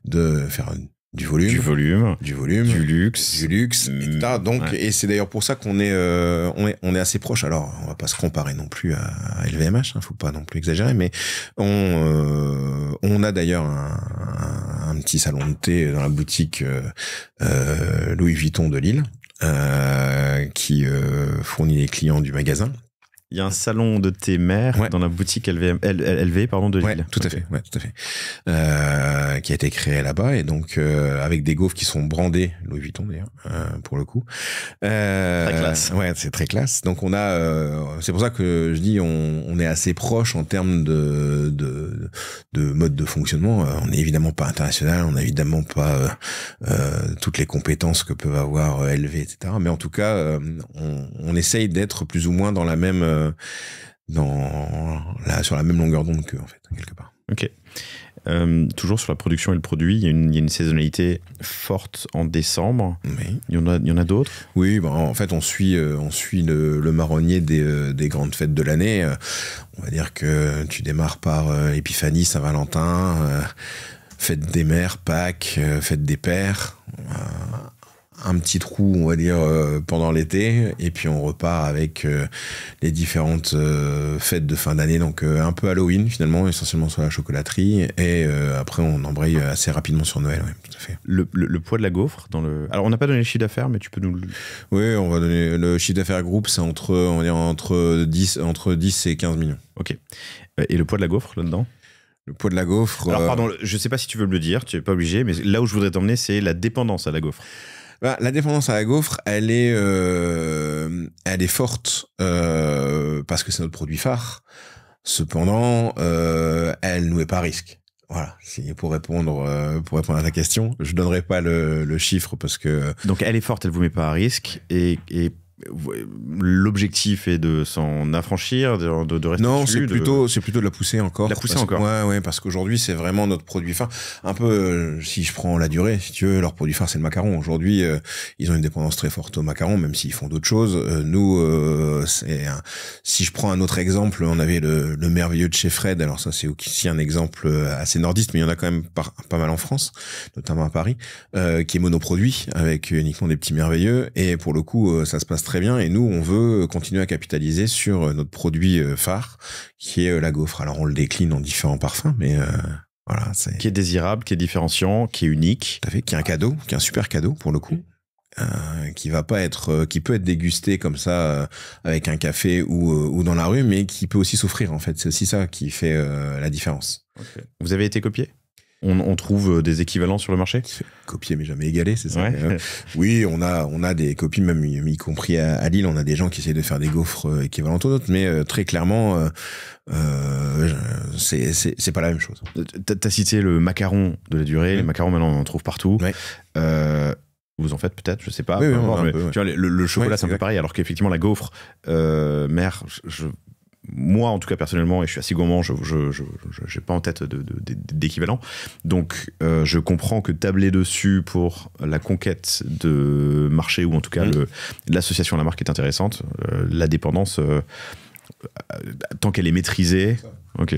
de faire du volume, du luxe, etc. Donc, et c'est d'ailleurs pour ça qu'on est assez proche. Alors, on va pas se comparer non plus à LVMH, faut pas non plus exagérer, mais on a d'ailleurs un petit salon de thé dans la boutique Louis Vuitton de Lille, qui fournit les clients du magasin. Il y a un salon de thé Mer dans la boutique LV de Lille. Ouais, tout à fait. Qui a été créé là-bas et donc avec des gaufres qui sont brandées Louis Vuitton d'ailleurs, pour le coup. Très classe. Ouais, c'est très classe. Donc on a, c'est pour ça que je dis on est assez proche en termes de mode de fonctionnement. On n'est évidemment pas international, on n'a évidemment pas toutes les compétences que peuvent avoir LV, etc. Mais en tout cas, on essaye d'être plus ou moins dans la même sur la même longueur d'onde qu'eux, en fait, quelque part. Ok. Toujours sur la production et le produit, il y a une saisonnalité forte en décembre. Oui. Il y en a d'autres? Oui, en fait, on suit le marronnier des grandes fêtes de l'année. On va dire que tu démarres par Épiphanie, Saint-Valentin, fête des mères, Pâques, fête des pères. Un petit trou, on va dire, pendant l'été, et puis on repart avec les différentes fêtes de fin d'année, donc un peu Halloween finalement, essentiellement sur la chocolaterie, et après on embraye assez rapidement sur Noël, ouais, tout à fait. Le poids de la gaufre alors on n'a pas donné le chiffre d'affaires, mais tu peux nous le... Oui, on va donner le chiffre d'affaires groupe, c'est entre 10 et 15 millions. Ok. Et le poids de la gaufre là-dedans? Le poids de la gaufre... Alors pardon, je sais pas si tu veux me le dire, tu n'es pas obligé, mais là où je voudrais t'emmener, c'est la dépendance à la gaufre. La dépendance à la gaufre, elle est forte parce que c'est notre produit phare. Cependant, elle nous met pas à risque. Voilà. Pour répondre à ta question, je donnerai pas le chiffre parce que. Donc elle est forte, elle vous met pas à risque et l'objectif est de s'en affranchir, de rester Non, dessus, c'est plutôt de la pousser encore. La pousser encore. Ouais, parce qu'aujourd'hui, c'est vraiment notre produit phare. Un peu, si je prends la durée, si tu veux, leur produit phare, c'est le macaron. Aujourd'hui, ils ont une dépendance très forte au macaron, même s'ils font d'autres choses. Si je prends un autre exemple, on avait le merveilleux de chez Fred. Alors ça, c'est aussi un exemple assez nordiste, mais il y en a quand même pas mal en France, notamment à Paris, qui est monoproduit, avec uniquement des petits merveilleux. Et pour le coup, ça se passe très bien. Et nous, on veut continuer à capitaliser sur notre produit phare, qui est la gaufre. Alors, on le décline en différents parfums, mais voilà. Qui est désirable, qui est différenciant, qui est unique. Tout à fait, qui est un cadeau, qui est un super cadeau pour le coup. Qui peut être dégusté comme ça avec un café ou dans la rue, mais qui peut aussi s'offrir en fait. C'est aussi ça qui fait la différence. Okay. Vous avez été copié ? On trouve des équivalents sur le marché ? Copié mais jamais égalé, c'est ça. Ouais. Oui, on a des copies, même y compris à Lille, on a des gens qui essayent de faire des gaufres équivalentes aux nôtres, mais très clairement, c'est pas la même chose. T'as cité le macaron de la durée, les macarons maintenant on en trouve partout. Ouais. Vous en faites peut-être, je sais pas. Oui, tu vois, le chocolat, c'est un peu pareil, alors qu'effectivement la gaufre, mère, moi en tout cas personnellement, et je suis assez gourmand, je n'ai pas en tête d'équivalent. Donc je comprends que tabler dessus pour la conquête de marché, ou en tout cas l'association à la marque est intéressante. La dépendance, tant qu'elle est maîtrisée. Ok.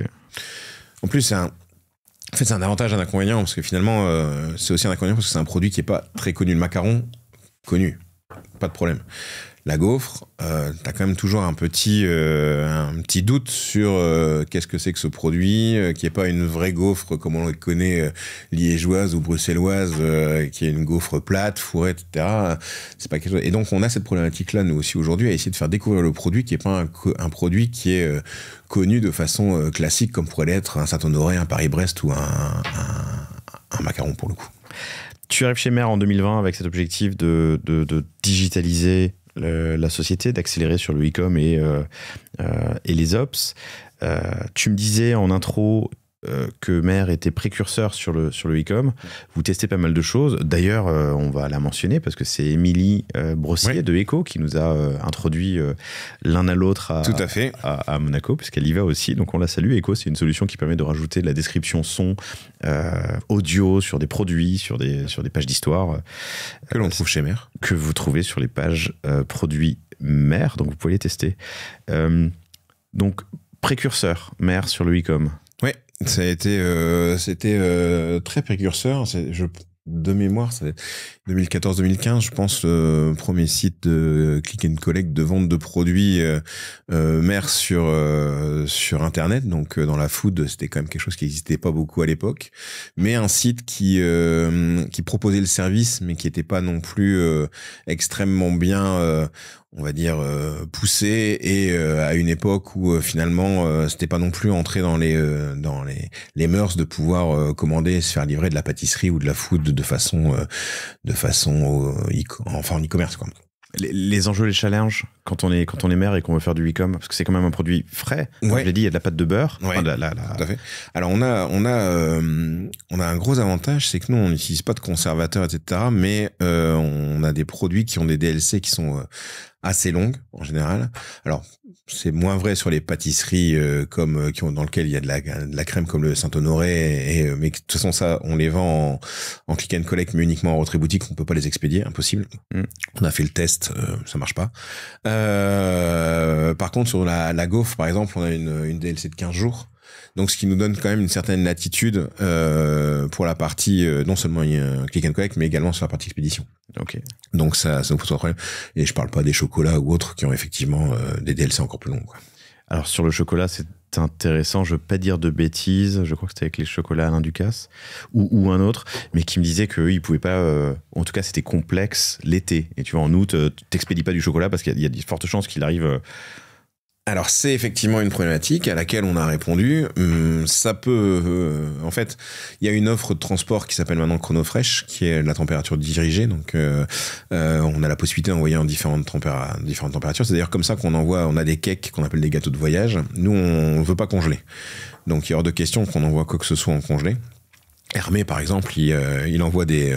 En plus, c'est un avantage et un inconvénient, parce que finalement, c'est aussi un inconvénient parce que c'est un produit qui n'est pas très connu. Le macaron, connu, pas de problème. La gaufre, t'as quand même toujours un petit doute sur qu'est-ce que c'est que ce produit, qui est pas une vraie gaufre comme on le connaît, liégeoise ou bruxelloise, qui est une gaufre plate, fourrée, etc. C'est pas quelque chose. Et donc on a cette problématique-là nous aussi aujourd'hui à essayer de faire découvrir le produit qui est pas un produit qui est connu de façon classique comme pourrait l'être un Saint-Honoré, un Paris-Brest ou un macaron pour le coup. Tu arrives chez Mère en 2020 avec cet objectif de digitaliser la société, d'accélérer sur le e-com et les ops. Tu me disais en intro que Mère était précurseur sur le e-com. Vous testez pas mal de choses. D'ailleurs, on va la mentionner parce que c'est Émilie Brossier de Eco qui nous a introduit l'un à l'autre à Monaco, puisqu'elle y va aussi. Donc on la salue. Eco, c'est une solution qui permet de rajouter de la description son, audio sur des produits, sur des pages d'histoire. Que l'on trouve chez Mère. Que vous trouvez sur les pages produits Mère. Donc vous pouvez les tester. Donc précurseur Mère sur le e-com. Ouais. C'était très précurseur. De mémoire, ça va être 2014-2015, je pense, premier site de click and collect de vente de produits Mère sur Internet. Donc dans la food, c'était quand même quelque chose qui n'existait pas beaucoup à l'époque, mais un site qui proposait le service, mais qui n'était pas non plus extrêmement bien. On va dire poussé, et à une époque où finalement c'était pas non plus entré dans les mœurs de pouvoir commander et se faire livrer de la pâtisserie ou de la food de façon en e-commerce quoi. Les enjeux, les challenges quand on est Mère et qu'on veut faire du e-com, parce que c'est quand même un produit frais. Comme je l'ai dit, il y a de la pâte de beurre. Ouais, tout à fait. Alors on a un gros avantage, c'est que nous on n'utilise pas de conservateurs, etc. Mais on a des produits qui ont des DLC qui sont assez longues en général. Alors c'est moins vrai sur les pâtisseries dans lesquelles il y a de la crème comme le Saint-Honoré, mais de toute façon ça on les vend en click and collect, mais uniquement en retrait boutique, on peut pas les expédier, impossible. On a fait le test, ça marche pas. Par contre sur la gaufre par exemple, on a une DLC de 15 jours. Donc, ce qui nous donne quand même une certaine latitude pour la partie non seulement click and collect, mais également sur la partie expédition. Ok. Donc, ça nous pose pas de problème. Et je parle pas des chocolats ou autres qui ont effectivement des DLC encore plus longs, quoi. Alors, sur le chocolat, c'est intéressant. Je veux pas dire de bêtises. Je crois que c'était avec les chocolats Alain Ducasse ou un autre, mais qui me disait qu'ils pouvaient pas. En tout cas, c'était complexe l'été. Et tu vois, en août, t'expédies pas du chocolat parce qu'il y a de fortes chances qu'il arrive. Alors c'est effectivement une problématique à laquelle on a répondu. Ça peut, en fait, il y a une offre de transport qui s'appelle maintenant Chronofresh, qui est la température dirigée. Donc on a la possibilité d'envoyer en différentes températures. C'est d'ailleurs comme ça qu'on envoie. On a des cakes qu'on appelle des gâteaux de voyage. Nous on veut pas congeler, donc il y a hors de question qu'on envoie quoi que ce soit en congelé. Hermé, par exemple, il envoie des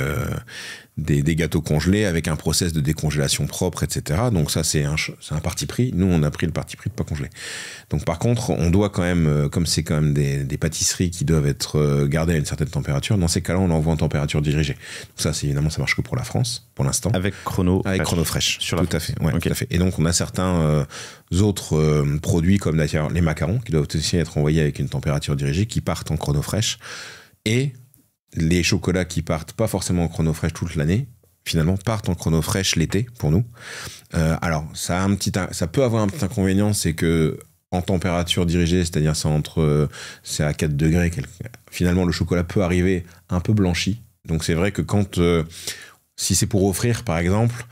gâteaux congelés avec un process de décongélation propre, etc. Donc ça, c'est un parti pris. Nous, on a pris le parti pris de pas congeler. Donc par contre, on doit quand même, comme c'est quand même des pâtisseries qui doivent être gardées à une certaine température, dans ces cas-là, on l'envoie en température dirigée. Donc ça, c'est évidemment, ça marche que pour la France, pour l'instant. Avec Chrono Fraîche. Sur la tout à France. fait. Ouais, Okay. tout à fait. Et donc, on a certains autres produits, comme d'ailleurs les macarons, qui doivent aussi être envoyés avec une température dirigée, qui partent en Chrono Fraîche. Et les chocolats qui partent pas forcément en Chrono Fraîche toute l'année, finalement partent en Chrono Fraîche l'été pour nous. Alors ça peut avoir un petit inconvénient, c'est que en température dirigée, c'est-à-dire c'est à 4 degrés, finalement le chocolat peut arriver un peu blanchi. Donc c'est vrai que si c'est pour offrir par exemple,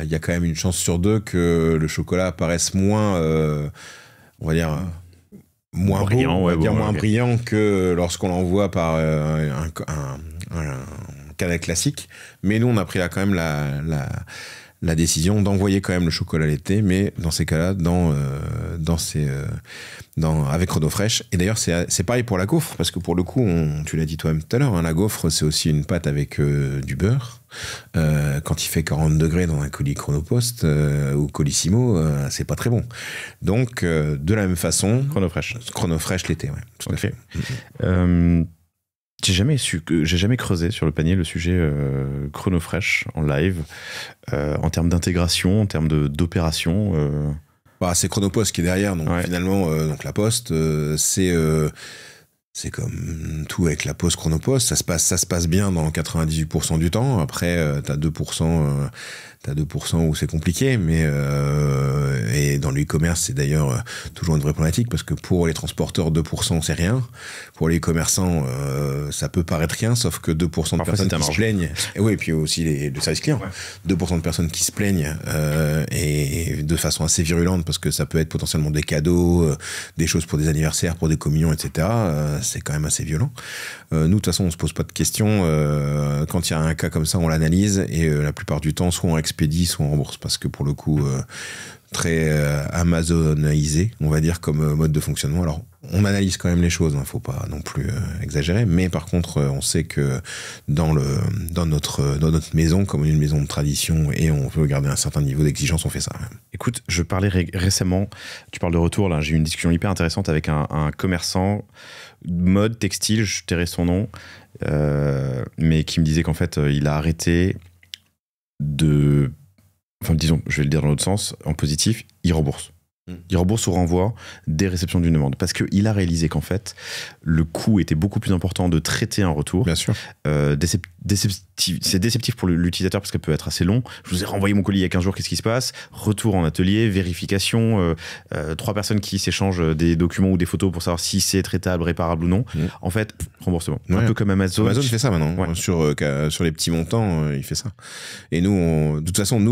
il y a quand même une chance sur 2 que le chocolat apparaisse moins, on va dire, moins brillant, moins brillant que lorsqu'on l'envoie par un canal classique. Mais nous, on a pris là quand même la décision d'envoyer quand même le chocolat l'été, mais dans ces cas-là, avec Chrono Fraîche. Et d'ailleurs, c'est pareil pour la gaufre, parce que pour le coup, tu l'as dit toi-même tout à l'heure, hein, la gaufre, c'est aussi une pâte avec du beurre. Quand il fait 40 degrés dans un colis Chronopost ou Colissimo, c'est pas très bon. Donc, de la même façon, Chrono Fraîche l'été, ouais, tout à fait. J'ai jamais creusé sur le panier le sujet Chrono Fraîche en live, en termes d'intégration, en termes d'opération. C'est Chronopost qui est derrière, donc finalement, donc la Poste, c'est comme tout avec la Poste Chronopost, ça se passe bien dans 98% du temps. Après, t'as 2% où c'est compliqué, mais et dans le e-commerce, c'est d'ailleurs toujours une vraie problématique, parce que pour les transporteurs, 2% c'est rien. Pour les commerçants, ça peut paraître rien, sauf que 2% de personnes qui se plaignent. Et puis aussi le service client. 2% de personnes qui se plaignent et de façon assez virulente, parce que ça peut être potentiellement des cadeaux, des choses pour des anniversaires, pour des communions, etc. C'est quand même assez violent. Nous, de toute façon, on se pose pas de questions. Quand il y a un cas comme ça, on l'analyse, et la plupart du temps, soit on expédie, soit on rembourse, parce que pour le coup, très amazonisé, on va dire, comme mode de fonctionnement. Alors, on analyse quand même les choses, faut pas non plus exagérer, mais par contre, on sait que dans notre maison, comme une maison de tradition, et on veut garder un certain niveau d'exigence, on fait ça. Écoute, je parlais récemment, tu parles de retour, là, j'ai eu une discussion hyper intéressante avec un commerçant mode textile, je tairai son nom, mais qui me disait qu'en fait, il a arrêté enfin, disons, je vais le dire dans l'autre sens, en positif, il rembourse. Il rembourse ou renvoie des réceptions d'une demande, parce qu'il a réalisé qu'en fait le coût était beaucoup plus important de traiter un retour. Bien sûr. C'est déceptif pour l'utilisateur, parce qu'elle peut être assez long. Je vous ai renvoyé mon colis il y a 15 jours, qu'est-ce qui se passe? Retour en atelier, vérification, 3 personnes qui s'échangent des documents ou des photos pour savoir si c'est traitable, réparable ou non. En fait, remboursement. Un peu comme Amazon. Amazon fait ça maintenant. Sur les petits montants, il fait ça. Et nous, de toute façon,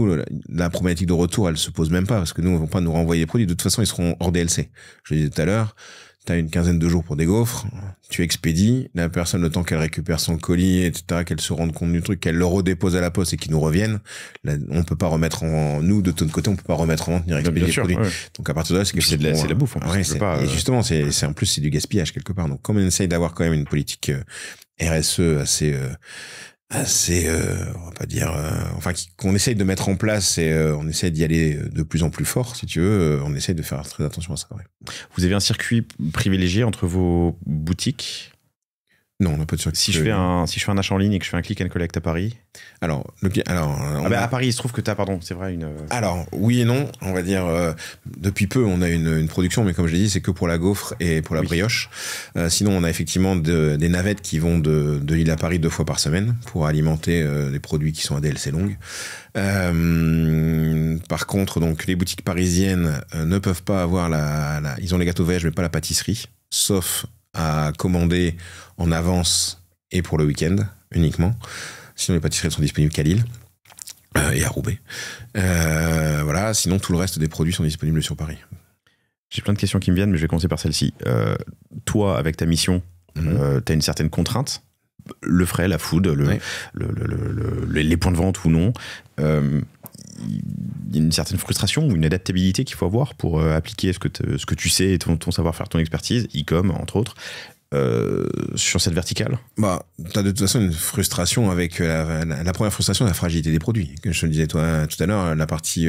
la problématique de retour, elle se pose même pas, parce que nous, on ne va pas nous renvoyer les produits. De toute façon, ils seront hors DLC. Je le disais tout à l'heure, tu as une quinzaine de jours pour des gaufres, tu expédies, la personne, le temps qu'elle récupère son colis, etc., qu'elle se rende compte du truc, qu'elle le redépose à la poste et qu'il nous revienne, là, on peut pas remettre nous, de notre côté, on peut pas remettre en vente ni expédier les produits. Ouais. Donc à partir de là, c'est de la bouffe. En plus, et justement, en plus, c'est du gaspillage quelque part. Donc comme on essaye d'avoir quand même une politique RSE assez on va pas dire qu'on essaye de mettre en place, et on essaye d'y aller de plus en plus fort, si tu veux, on essaye de faire très attention à ça. Vous avez un circuit privilégié entre vos boutiques? Non, on n'a pas de circuit. Si je fais un achat en ligne et que je fais un click and collect à Paris. À Paris, il se trouve que c'est vrai, Alors, oui et non, on va dire, depuis peu, on a une production, mais comme je l'ai dit, c'est que pour la gaufre et pour la brioche. Sinon, on a effectivement des navettes qui vont de Lille à Paris 2 fois par semaine pour alimenter les produits qui sont à DLC longue. Par contre, donc, les boutiques parisiennes ne peuvent pas avoir ils ont les gâteaux voyage, mais pas la pâtisserie, sauf à commander en avance et pour le week-end uniquement. Sinon, les pâtisseries sont disponibles qu'à Lille et à Roubaix. Sinon, tout le reste des produits sont disponibles sur Paris. J'ai plein de questions qui me viennent, mais je vais commencer par celle-ci. Toi, avec ta mission, tu as une certaine contrainte. Le frais, la food, les points de vente ou non. Il y a une certaine frustration ou une adaptabilité qu'il faut avoir pour appliquer ce que tu sais et ton savoir-faire, ton expertise, e-com entre autres, sur cette verticale? Bah, t'as de toute façon une frustration avec la première frustration, la fragilité des produits. Que je te le disais toi tout à l'heure, la partie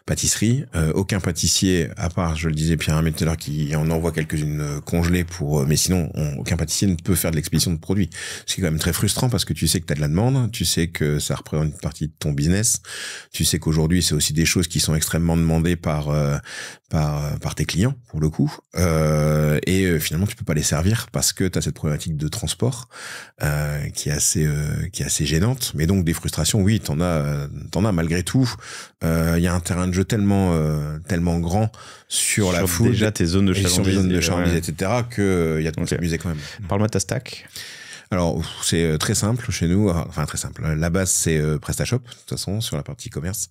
pâtisserie, aucun pâtissier, à part, je le disais, Pierre tout à l'heure, qui en envoie quelques-unes congelées mais sinon, aucun pâtissier ne peut faire de l'expédition de produits. C'est quand même très frustrant parce que tu sais que t'as de la demande, tu sais que ça représente une partie de ton business, tu sais qu'aujourd'hui, c'est aussi des choses qui sont extrêmement demandées par tes clients, pour le coup, et finalement, tu peux pas les servir parce que tu as cette problématique de transport qui est assez gênante. Mais donc des frustrations, oui, t'en as malgré tout. Il y a un terrain de jeu tellement grand sur la foule, déjà tes zones de chalandise, etc., que il y a de quoi s'amuser quand même. Parle-moi de ta stack. Alors, c'est très simple chez nous. Enfin, très simple. La base, c'est PrestaShop, de toute façon, sur la partie e-commerce.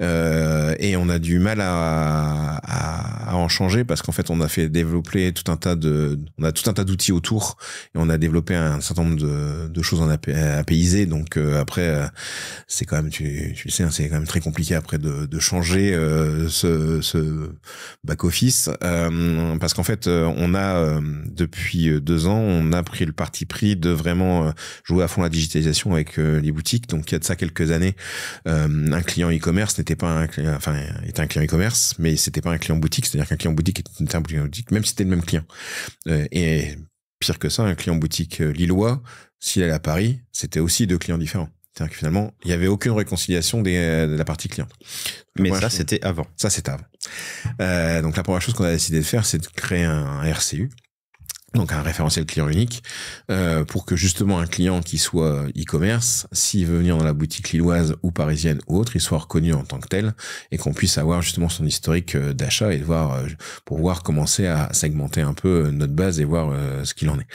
Et on a du mal à en changer parce qu'en fait, on a fait développer tout un tas d'outils autour et on a développé un certain nombre de choses en APIsées. Donc, après, c'est quand même, tu le sais, hein, c'est quand même très compliqué après de changer ce back-office. Parce qu'en fait, on a, depuis 2 ans, on a pris le parti pris de vraiment jouer à fond la digitalisation avec les boutiques. Donc il y a de ça quelques années, un client e-commerce n'était pas un client, enfin était un client e-commerce, mais c'était pas un client boutique. C'est-à-dire qu'un client boutique était un client boutique, même si c'était le même client. Et pire que ça, un client boutique lillois, s'il allait à Paris, c'était aussi 2 clients différents. C'est-à-dire que finalement, il n'y avait aucune réconciliation de la partie client. Mais ça, c'était avant. Ça, c'était avant. Donc la première chose qu'on a décidé de faire, c'est de créer un RCU. Donc un référentiel client unique, pour que justement un client qui soit e-commerce, s'il veut venir dans la boutique lilloise ou parisienne ou autre, il soit reconnu en tant que tel et qu'on puisse avoir justement son historique d'achat et pouvoir commencer à segmenter un peu notre base et voir ce qu'il en est.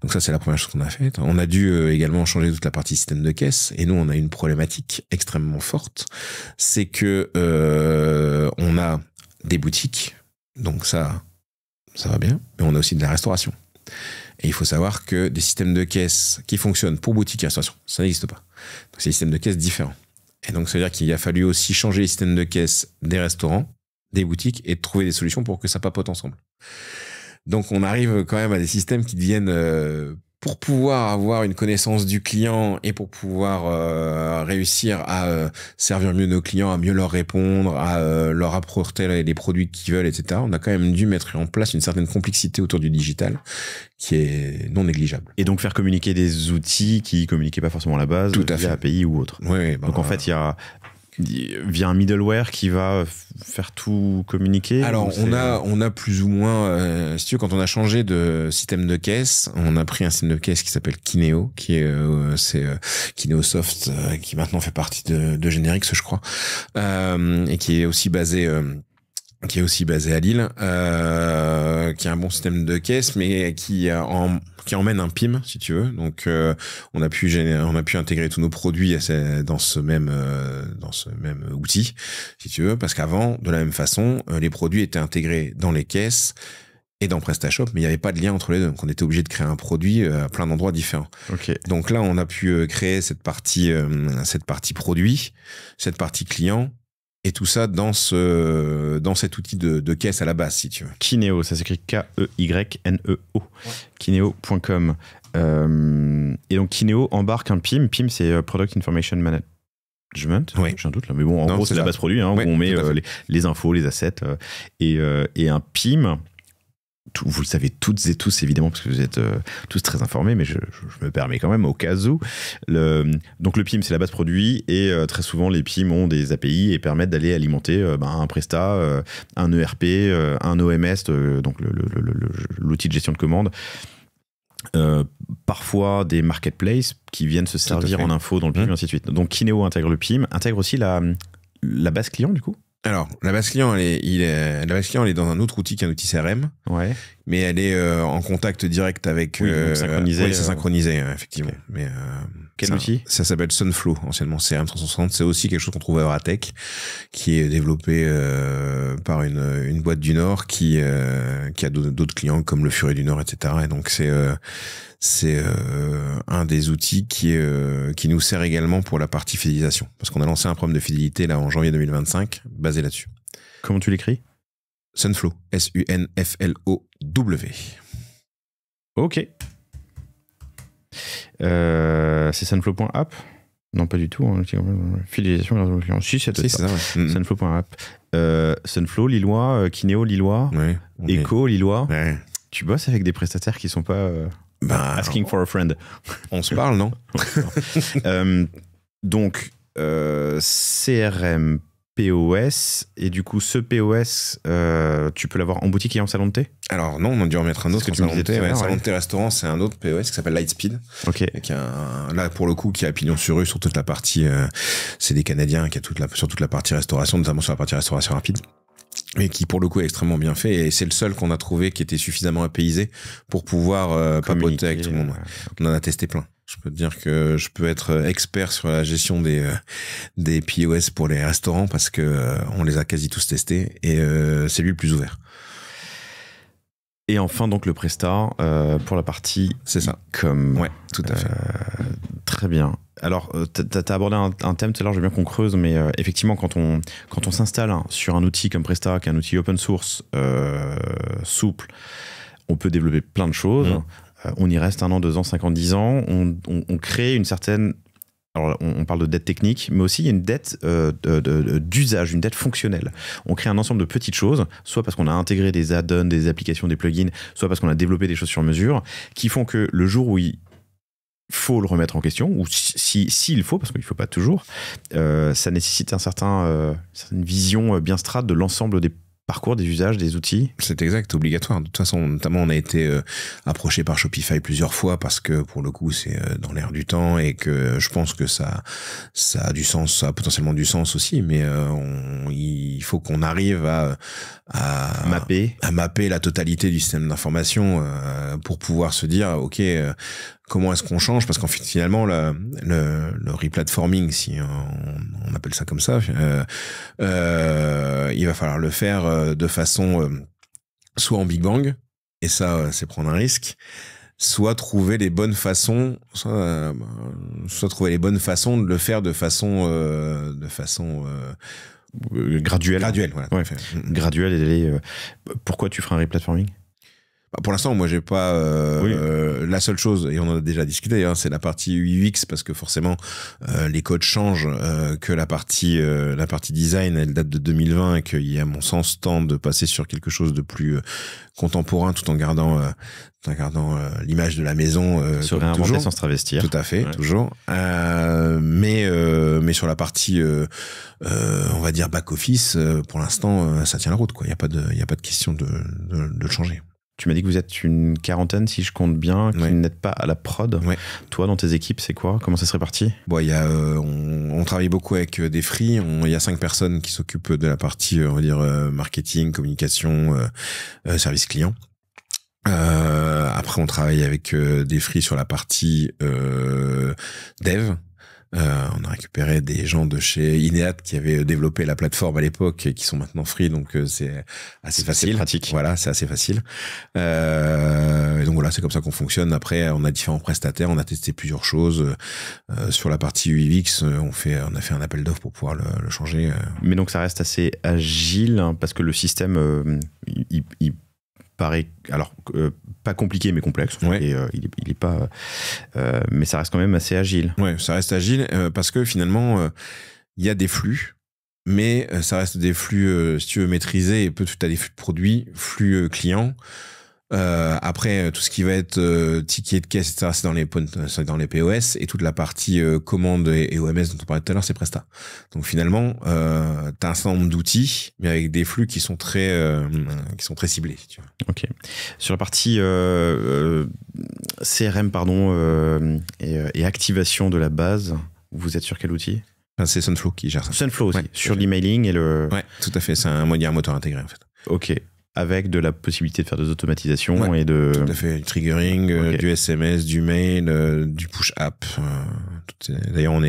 Donc ça, c'est la première chose qu'on a faite. On a dû également changer toute la partie système de caisse et nous, on a une problématique extrêmement forte, c'est que on a des boutiques, donc ça va bien, mais on a aussi de la restauration. Et il faut savoir que des systèmes de caisse qui fonctionnent pour boutique et restauration, ça n'existe pas. Donc, c'est des systèmes de caisse différents. Et donc, ça veut dire qu'il a fallu aussi changer les systèmes de caisse des restaurants, des boutiques, et trouver des solutions pour que ça papote ensemble. Donc, on arrive quand même à des systèmes qui deviennent... pour pouvoir avoir une connaissance du client et pour pouvoir réussir à servir mieux nos clients, à mieux leur répondre, à leur apporter les produits qu'ils veulent, etc. On a quand même dû mettre en place une certaine complexité autour du digital qui est non négligeable. Et donc faire communiquer des outils qui communiquaient pas forcément à la base, via API ou autre. Oui, donc en fait, il y a via un middleware qui va faire tout communiquer. Alors on a plus ou moins, si tu veux, quand on a changé de système de caisse, on a pris un système de caisse qui s'appelle Kineo, qui est Kineosoft, qui maintenant fait partie de Generix, je crois, et qui est aussi basé à Lille, qui a un bon système de caisse, mais qui emmène un PIM, si tu veux. Donc, on a pu intégrer tous nos produits dans ce même outil, si tu veux, parce qu'avant, de la même façon, les produits étaient intégrés dans les caisses et dans PrestaShop, mais il n'y avait pas de lien entre les deux. Donc, on était obligé de créer un produit à plein d'endroits différents. Okay. Donc là, on a pu créer cette partie produit, cette partie client, et tout ça dans cet outil de caisse à la base, si tu veux. Kineo, ça s'écrit K-E-Y-N-E-O. Ouais. Kineo.com. Et donc Kineo embarque un PIM. PIM, c'est Product Information Management. Oui. J'ai un doute là, mais bon, en gros, c'est la base produit, hein, où on met les infos, les assets, et un PIM. Vous le savez toutes et tous évidemment parce que vous êtes tous très informés, mais je me permets quand même au cas où. Donc le PIM, c'est la base produit, et très souvent les PIM ont des API et permettent d'aller alimenter un Presta, un ERP, un OMS, donc l'outil de gestion de commande, parfois des marketplaces qui viennent se servir en info dans le PIM, et ainsi de suite. Donc Kineo intègre le PIM, intègre aussi la base client du coup. Alors, la base client, elle est dans un autre outil qu'un outil CRM. Ouais. Mais elle est en contact direct avec. Synchronisé. Oui, c'est synchronisé, effectivement. Okay. Mais quel outil? Ça s'appelle Sunflow, anciennement CRM 360. C'est aussi quelque chose qu'on trouve à Euratech, qui est développé par une boîte du Nord qui a d'autres clients comme le Furet du Nord, etc. Et donc c'est un des outils qui nous sert également pour la partie fidélisation, parce qu'on a lancé un programme de fidélité là en janvier 2025 basé là-dessus. Comment tu l'écris? Sunflow, S-U-N-F-L-O-W. Ok. C'est Sunflow.app? Non, pas du tout. Hein. Fidélisation grâce au client. Si, c'est ça. Ouais. Sunflow.app. Sunflow, Lillois. Kineo, Lillois. Ouais, Echo, Lillois. Ouais. Tu bosses avec des prestataires qui sont pas asking for a friend. On se parle, non? Donc, CRM, POS, et du coup, ce POS, tu peux l'avoir en boutique et en salon de thé? Alors non, on a dû en mettre un autre. Que tu me disais tout à l'heure, salon de thé restaurant, c'est un autre POS qui s'appelle Lightspeed. Ok. Là, pour le coup, qui a pignon sur rue sur toute la partie. C'est des Canadiens qui a sur toute la partie restauration, notamment sur la partie restauration rapide. Et qui pour le coup est extrêmement bien fait, et c'est le seul qu'on a trouvé qui était suffisamment apaisé pour pouvoir papoter avec tout le monde. Okay. On en a testé plein. Je peux te dire que je peux être expert sur la gestion des POS pour les restaurants parce que on les a quasi tous testés, et c'est lui le plus ouvert. Et enfin donc le Presta pour la partie c'est ça. Ouais, tout à fait. Très bien. Alors, t'as abordé un thème tout à l'heure, je veux bien qu'on creuse, mais effectivement, quand on s'installe sur un outil comme Presta, qui est un outil open source, souple, on peut développer plein de choses. On y reste 1 an, 2 ans, 5 ans, 10 ans. On crée une certaine... Alors, on parle de dette technique, mais aussi il y a une dette d'usage, une dette fonctionnelle. On crée un ensemble de petites choses, soit parce qu'on a intégré des add-ons, des applications, des plugins, soit parce qu'on a développé des choses sur mesure, qui font que le jour où il faut le remettre en question, ou s'il faut, parce qu'il ne faut pas toujours, ça nécessite une certaine vision bien strate de l'ensemble des parcours, des usages, des outils. C'est exact, obligatoire. De toute façon, notamment, on a été approché par Shopify plusieurs fois parce que, pour le coup, c'est dans l'air du temps, et que je pense que ça a du sens, ça a potentiellement du sens aussi, mais il faut qu'on arrive à mapper la totalité du système d'information pour pouvoir se dire, ok, comment est-ce qu'on change? Parce qu'en fait, finalement, le replatforming, si on appelle ça comme ça, il va falloir le faire de façon soit en Big Bang, et ça, c'est prendre un risque, soit trouver les bonnes façons, soit trouver les bonnes façons de le faire de façon graduelle. Voilà. Ouais. Graduelle, et d'aller. Pourquoi tu feras un replatforming? Pour l'instant, moi, j'ai pas la seule chose, et on en a déjà discuté, hein, c'est la partie UX, parce que forcément les codes changent, que la partie design, elle date de 2020, et qu'il y a, à mon sens, temps de passer sur quelque chose de plus contemporain, tout en gardant l'image de la maison. Se réinventer sans se travestir. Tout à fait, ouais. Toujours. Mais sur la partie, on va dire back office, pour l'instant, ça tient la route, quoi. Il y a pas de question de le changer. Tu m'as dit que vous êtes une quarantaine, si je compte bien, qui n'êtes pas à la prod. Ouais. Toi, dans tes équipes, c'est quoi? Comment ça se répartit? Bon, on travaille beaucoup avec des free. Il y a 5 personnes qui s'occupent de la partie, on va dire, marketing, communication, service client. Après, on travaille avec des free sur la partie dev. On a récupéré des gens de chez Ineat qui avaient développé la plateforme à l'époque et qui sont maintenant free, donc c'est assez facile. C'est pratique. Voilà, c'est assez facile. Et donc voilà, c'est comme ça qu'on fonctionne. Après, on a différents prestataires, on a testé plusieurs choses. Sur la partie UX, on a fait un appel d'offres pour pouvoir le changer. Mais donc ça reste assez agile, hein, parce que le système, il paraît, alors pas compliqué mais complexe, et il est pas, mais ça reste quand même assez agile. Ouais, ça reste agile parce que finalement il y a des flux, mais ça reste des flux si tu veux maîtriser, et tu as des flux de produits, flux clients. Après, tout ce qui va être ticket de caisse, etc., c'est dans les POS, et toute la partie commande et OMS dont on parlait tout à l'heure, c'est Presta. Donc finalement, t'as un certain nombre d'outils, mais avec des flux qui sont très ciblés. Si tu veux. Ok. Sur la partie CRM, et activation de la base, vous êtes sur quel outil? C'est Sunflow qui gère ça. Sunflow aussi, sur l'emailing et le... Ouais, tout à fait. C'est un moteur intégré en fait. Ok. Avec de la possibilité de faire des automatisations et de... Tout à fait, du triggering, du SMS, du mail, du push app. D'ailleurs,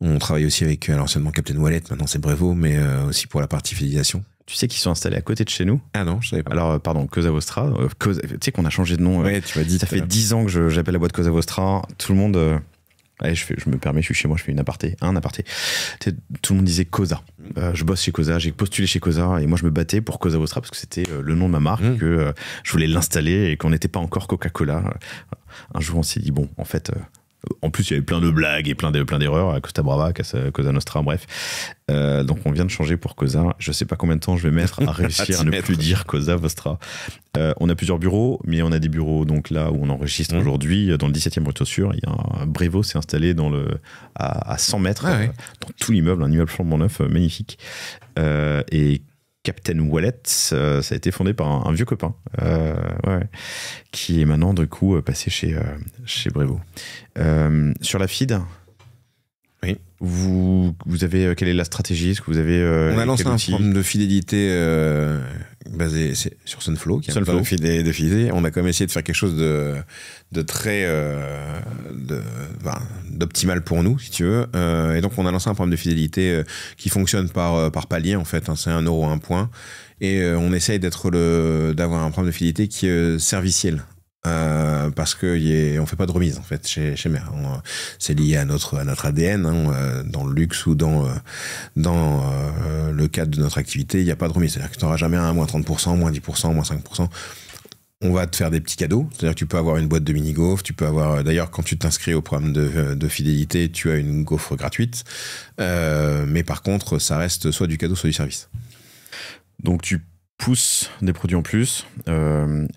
on travaille aussi avec l'anciennement Captain Wallet, maintenant c'est Brevo, mais aussi pour la partie fidélisation. Tu sais qu'ils sont installés à côté de chez nous? Ah non, je savais pas. Alors, pardon, Cosa Vostra. Tu sais qu'on a changé de nom. Ouais, tu m'as dit. Ça fait 10 ans que j'appelle la boîte Cosa Vostra. Tout le monde Ouais, je me permets, je suis chez moi, je fais un aparté. Tout le monde disait Cosa. Je bosse chez Cosa, j'ai postulé chez Cosa et moi je me battais pour Cosa Vostra parce que c'était le nom de ma marque, que je voulais l'installer et qu'on n'était pas encore Coca-Cola. Un jour on s'est dit bon, en fait, en plus il y avait plein de blagues et plein d'erreurs à Costa Brava, Cosa Nostra, bref. Donc on vient de changer pour Cosa. Je sais pas combien de temps je vais mettre à réussir à ne plus dire Cosa Vostra. On a plusieurs bureaux, mais on a des bureaux donc là où on enregistre aujourd'hui, dans le 17e rue de Saussure. Il y a un Brevo s'est installé à 100 mètres dans tout l'immeuble, un immeuble flambant neuf, magnifique. Et Captain Wallet, ça a été fondé par un vieux copain qui est maintenant du coup passé chez Brevo. Sur la feed, oui. Vous avez quelle est la stratégie? Est-ce que vous avez on a lancé un programme de fidélité basé sur Sunflow, qui est un programme de fidélité. On a quand même essayé de faire quelque chose de très d'optimal pour nous, si tu veux. Et donc on a lancé un programme de fidélité qui fonctionne par palier en fait. C'est 1 euro 1 point. Et on essaye d'avoir un programme de fidélité qui est serviciel. Parce que on fait pas de remise en fait chez Mer. C'est lié à notre ADN, dans le luxe ou dans le cadre de notre activité, il n'y a pas de remise. C'est-à-dire que tu n'auras jamais un moins 30%, moins 10%, moins 5%. On va te faire des petits cadeaux. C'est-à-dire que tu peux avoir une boîte de mini-gaufres, tu peux avoir... D'ailleurs, quand tu t'inscris au programme de fidélité, tu as une gaufre gratuite. Mais par contre, ça reste soit du cadeau, soit du service. Donc tu pousse des produits en plus,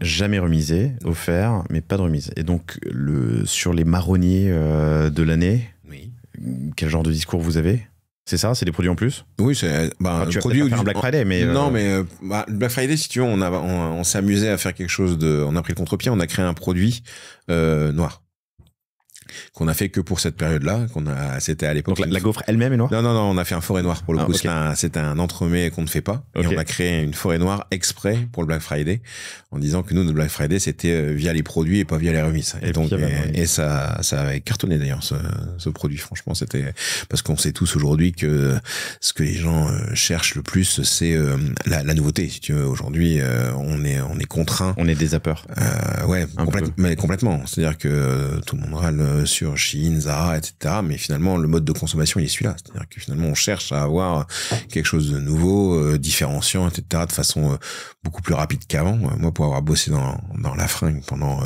jamais remisés, offerts, mais pas de remise. Et donc, sur les marronniers de l'année, oui. Quel genre de discours vous avez? C'est ça? C'est des produits en plus? Oui, c'est tu as produit un Black Friday, mais... Non, mais Black Friday, si tu veux, on s'est amusé à faire quelque chose on a pris le contre-pied, on a créé un produit noir. Qu'on a fait que pour cette période-là, c'était à l'époque. Donc la gaufre elle-même est noire? Non, on a fait un forêt noire pour le coup. Okay. C'était un entremets qu'on ne fait pas. Okay. Et on a créé une forêt noire exprès pour le Black Friday, en disant que nous, le Black Friday, c'était via les produits et pas via les remises. Et ça avait cartonné d'ailleurs, ce produit. Franchement, c'était parce qu'on sait tous aujourd'hui que ce que les gens cherchent le plus, c'est la nouveauté. Si tu veux, aujourd'hui, on est contraint. On est des zappeurs. Ouais, mais complètement. C'est-à-dire que tout le monde râle sur Shein, Zara, etc. Mais finalement, le mode de consommation, il est celui-là. C'est-à-dire que finalement, on cherche à avoir quelque chose de nouveau, différenciant, etc. de façon beaucoup plus rapide qu'avant. Moi, pour avoir bossé dans la fringue pendant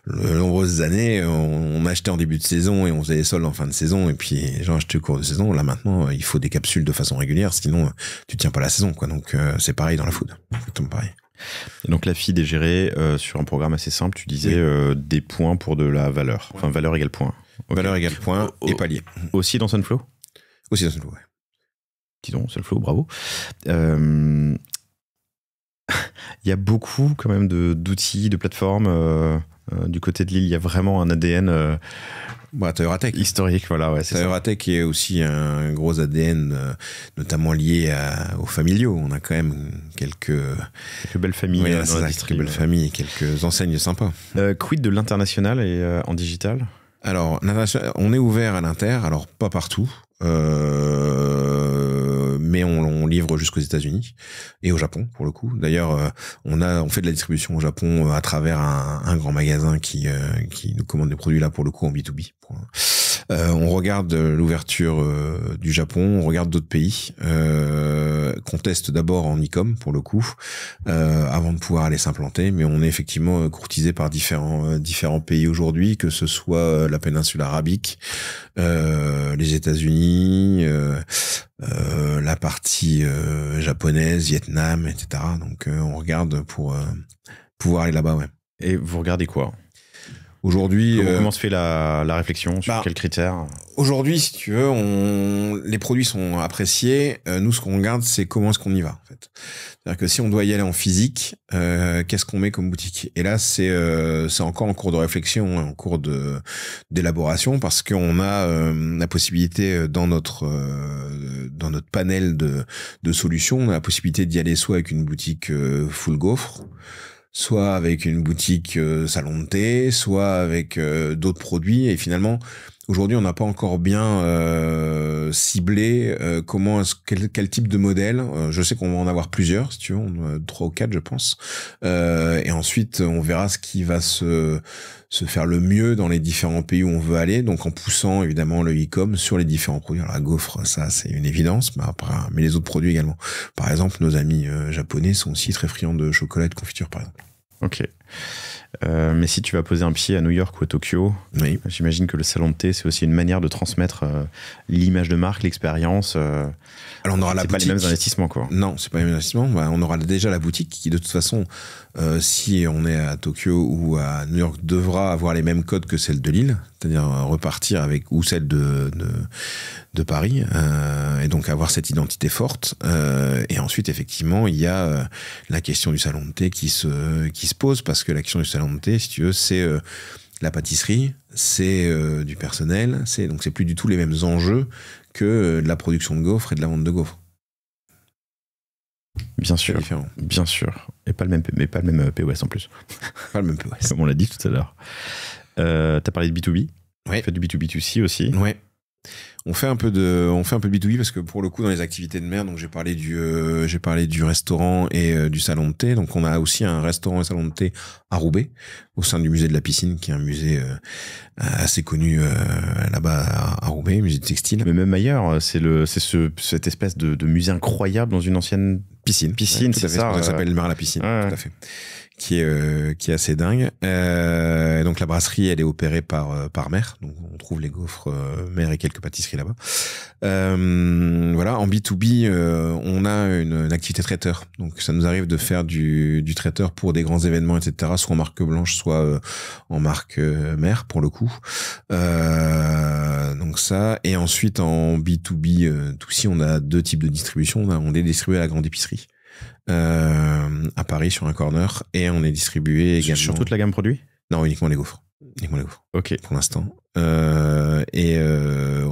de nombreuses années, on achetait en début de saison et on faisait les soldes en fin de saison. Et puis, les gens achetaient au cours de saison. Là, maintenant, il faut des capsules de façon régulière. Sinon, tu tiens pas la saison, quoi. Donc, c'est pareil dans la food. C'est pareil. Et donc la feed est gérée sur un programme assez simple, tu disais des points pour de la valeur, enfin valeur égale point. Okay. Valeur égale point et palier. Aussi dans Sunflow? Aussi dans Sunflow, ouais. Dis donc, Sunflow, bravo. Il y a beaucoup quand même d'outils, de plateformes. Du côté de Lille, il y a vraiment un ADN Théoratech. Historique, voilà. Ouais, Théoratech est aussi un gros ADN, notamment lié aux familiaux. On a quand même quelques belles familles dans l'industrie. Quelques belles familles et quelques enseignes sympas. Quid de l'international et en digital? Alors, on est ouvert à l'inter, alors pas partout. Mais on livre jusqu'aux États-Unis et au Japon pour le coup. D'ailleurs, on fait de la distribution au Japon à travers un grand magasin qui nous commande des produits là pour le coup en B2B. On regarde l'ouverture du Japon, on regarde d'autres pays, qu'on teste d'abord en e-com pour le coup, avant de pouvoir aller s'implanter. Mais on est effectivement courtisé par différents pays aujourd'hui, que ce soit la péninsule arabique, les États-Unis, la partie japonaise, Vietnam, etc. Donc on regarde pour pouvoir aller là-bas, ouais. Et vous regardez quoi aujourd'hui? Comment se fait la réflexion? Sur quels critères? Aujourd'hui, si tu veux, les produits sont appréciés. Nous, ce qu'on regarde, c'est comment est-ce qu'on y va, en fait. C'est-à-dire que si on doit y aller en physique, qu'est-ce qu'on met comme boutique? Et là, c'est encore en cours de réflexion, en cours d'élaboration, parce qu'on a la possibilité dans notre panel de solutions, on a la possibilité d'y aller soit avec une boutique full gaufre, soit avec une boutique salon de thé, soit avec d'autres produits. Et finalement, Aujourd'hui, on n'a pas encore bien ciblé quel type de modèle. Je sais qu'on va en avoir plusieurs, si tu veux, 3 ou 4, je pense. Et ensuite, on verra ce qui va se faire le mieux dans les différents pays où on veut aller. Donc, en poussant évidemment le e-com sur les différents produits. Alors, la gaufre, ça, c'est une évidence, mais les autres produits également. Par exemple, nos amis japonais sont aussi très friands de chocolat et de confiture, par exemple. Ok. Mais si tu vas poser un pied à New York ou à Tokyo, oui. J'imagine que le salon de thé, c'est aussi une manière de transmettre l'image de marque, l'expérience. Alors on aura la boutique. C'est pas les mêmes investissements, quoi. Non, c'est pas les mêmes investissements. On aura déjà la boutique qui, de toute façon, si on est à Tokyo ou à New York, devra avoir les mêmes codes que celle de Lille, c'est-à-dire repartir avec ou celle de Paris, et donc avoir cette identité forte. Et ensuite, effectivement, il y a la question du salon de thé qui se pose, parce que la question du salon de thé, si tu veux, c'est la pâtisserie, c'est du personnel, donc c'est plus du tout les mêmes enjeux que de la production de gaufres et de la vente de gaufres. Bien sûr, bien sûr. Et pas le même POS en plus. Pas le même POS. Comme on l'a dit tout à l'heure. T'as parlé de B2B. Oui. Tu fais du B2B2C aussi. Ouais. On fait un peu de B2B parce que pour le coup dans les activités de mer, donc j'ai parlé du restaurant et du salon de thé. Donc on a aussi un restaurant et salon de thé à Roubaix au sein du musée de la piscine, qui est un musée assez connu là-bas à Roubaix, musée de textile. Mais même ailleurs, c'est cette espèce de musée incroyable dans une ancienne piscine. Ouais, c'est ça. Ça s'appelle le Mer à la piscine. Ouais. Tout à fait. Qui est assez dingue. Donc la brasserie, elle est opérée par Mer, donc on trouve les gaufres Mer et quelques pâtisseries là-bas. Voilà, en B2B, on a une activité traiteur, donc ça nous arrive de faire du traiteur pour des grands événements, etc., soit en marque blanche, soit en marque Mer pour le coup. Donc ça, et ensuite en B2B, tout ci, on a 2 types de distribution. On est distribué à la grande épicerie. À Paris sur un corner, et on est distribué également sur toute la gamme produit. Non, uniquement les gaufres. Ok. Pour l'instant. On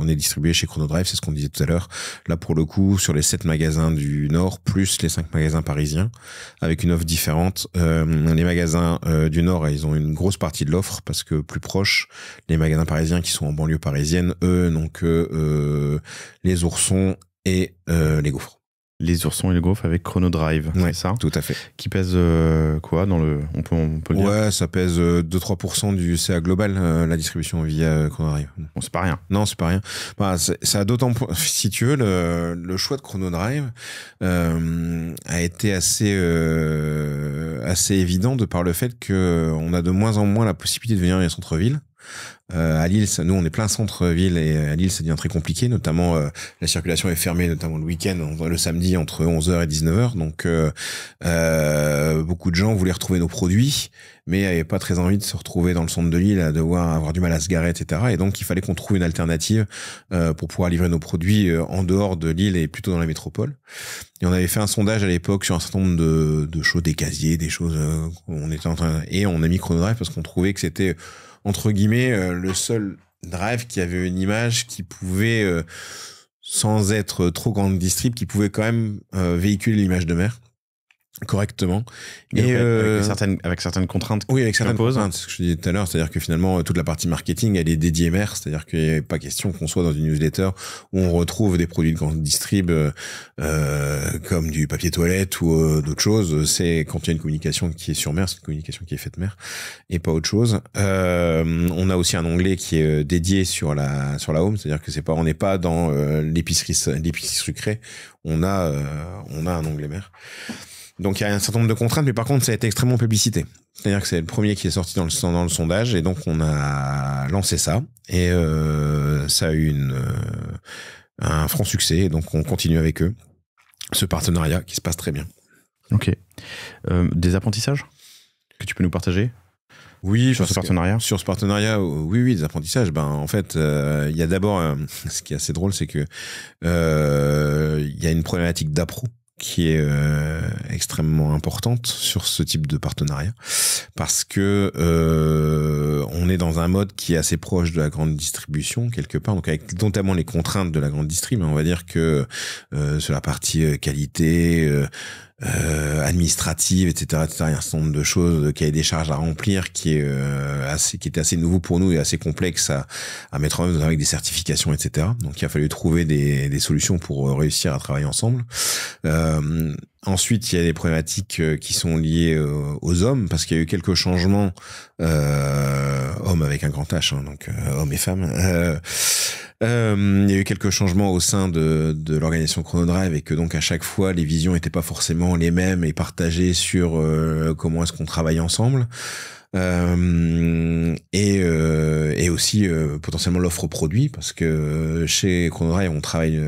est distribué chez Chronodrive, c'est ce qu'on disait tout à l'heure. Là, pour le coup, sur les 7 magasins du Nord, plus les 5 magasins parisiens, avec une offre différente. Les magasins du Nord, ils ont une grosse partie de l'offre, parce que plus proche, les magasins parisiens qui sont en banlieue parisienne, eux, n'ont que les oursons et les gaufres. Les oursons et les gaufres avec Chronodrive, ouais, c'est ça? Tout à fait. Qui pèse quoi dans le... On peut le dire. Ouais, ça pèse 2-3% du CA global, la distribution via Chronodrive. Bon, c'est pas rien. Non, c'est pas rien. Bah, ça a d'autant... Si tu veux, le choix de Chronodrive a été assez évident, de par le fait que on a de moins en moins la possibilité de venir dans les centres-villes. À Lille, nous on est plein centre-ville, et à Lille ça devient très compliqué, notamment la circulation est fermée, notamment le week-end, le samedi entre 11h et 19h, donc beaucoup de gens voulaient retrouver nos produits, mais n'avaient pas très envie de se retrouver dans le centre de Lille, à devoir avoir du mal à se garer, etc. Et donc il fallait qu'on trouve une alternative pour pouvoir livrer nos produits en dehors de Lille et plutôt dans la métropole. Et on avait fait un sondage à l'époque sur un certain nombre de choses, des casiers, des choses on était en train, et on a mis Chronodrive parce qu'on trouvait que c'était entre guillemets le seul drive qui avait une image qui pouvait, sans être trop grande distrib, qui pouvait quand même véhiculer l'image de Mer correctement. Et avec certaines contraintes. Oui, avec certaines contraintes, c'est ce que je disais tout à l'heure, c'est-à-dire que finalement toute la partie marketing elle est dédiée Mer, c'est-à-dire qu'il n'y a pas question qu'on soit dans une newsletter où on retrouve des produits de grande distrib comme du papier toilette ou d'autres choses. C'est quand il y a une communication qui est sur Mer, c'est une communication qui est faite Mer et pas autre chose. On a aussi un onglet qui est dédié sur la home, c'est-à-dire que on n'est pas dans l'épicerie sucrée, on a un onglet Mer. Donc il y a un certain nombre de contraintes, mais par contre ça a été extrêmement publicité. C'est-à-dire que c'est le premier qui est sorti dans le sondage, et donc on a lancé ça, et ça a eu un franc succès, et donc on continue avec eux ce partenariat qui se passe très bien. Ok. Des apprentissages que tu peux nous partager? Oui, sur ce partenariat. Sur ce partenariat, oui, des apprentissages. En fait, il y a d'abord, ce qui est assez drôle, c'est que il y a une problématique d'appro qui est extrêmement importante sur ce type de partenariat, parce que on est dans un mode qui est assez proche de la grande distribution quelque part, donc avec notamment les contraintes de la grande distrib. On va dire que sur la partie qualité, administratives, etc., etc. Il y a un certain nombre de choses, cahier des charges à remplir qui était assez nouveau pour nous et assez complexe à mettre en œuvre avec des certifications, etc. Donc il a fallu trouver des solutions pour réussir à travailler ensemble. Ensuite, il y a des problématiques qui sont liées aux hommes, parce qu'il y a eu quelques changements, hommes avec un grand H, hein, donc hommes et femmes. Il y a eu quelques changements au sein de l'organisation Chronodrive, et que donc à chaque fois les visions n'étaient pas forcément les mêmes et partagées sur comment est-ce qu'on travaille ensemble. Et aussi potentiellement l'offre produit, parce que chez Chronodrive on travaille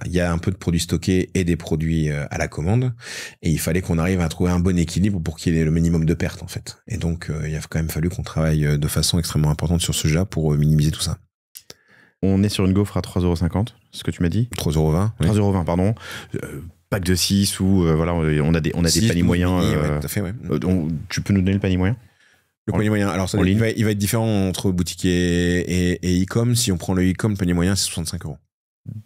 il y a un peu de produits stockés et des produits à la commande, et il fallait qu'on arrive à trouver un bon équilibre pour qu'il y ait le minimum de pertes en fait. Et donc il a quand même fallu qu'on travaille de façon extrêmement importante sur ce jeu-là pour minimiser tout ça. On est sur une gaufre à 3,50 €, ce que tu m'as dit. 3,20 €. 3,20 €, pardon. Pack de 6 ou voilà, on a des paniers moyens. Ouais, tout à fait, ouais. Tu peux nous donner le panier moyen? Le panier moyen, alors ça, il va être différent entre boutique et e-com. Si on prend le e-com, le panier moyen, c'est 65 €.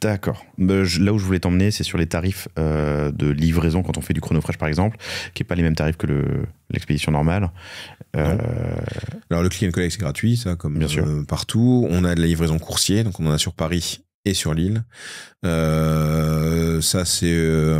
D'accord. Là où je voulais t'emmener, c'est sur les tarifs de livraison quand on fait du chronofresh par exemple, qui n'est pas les mêmes tarifs que l'expédition normale. Alors le click and collect, c'est gratuit, ça, comme bien sûr. Partout. On a de la livraison coursier, donc on en a sur Paris et sur Lille. Ça, c'est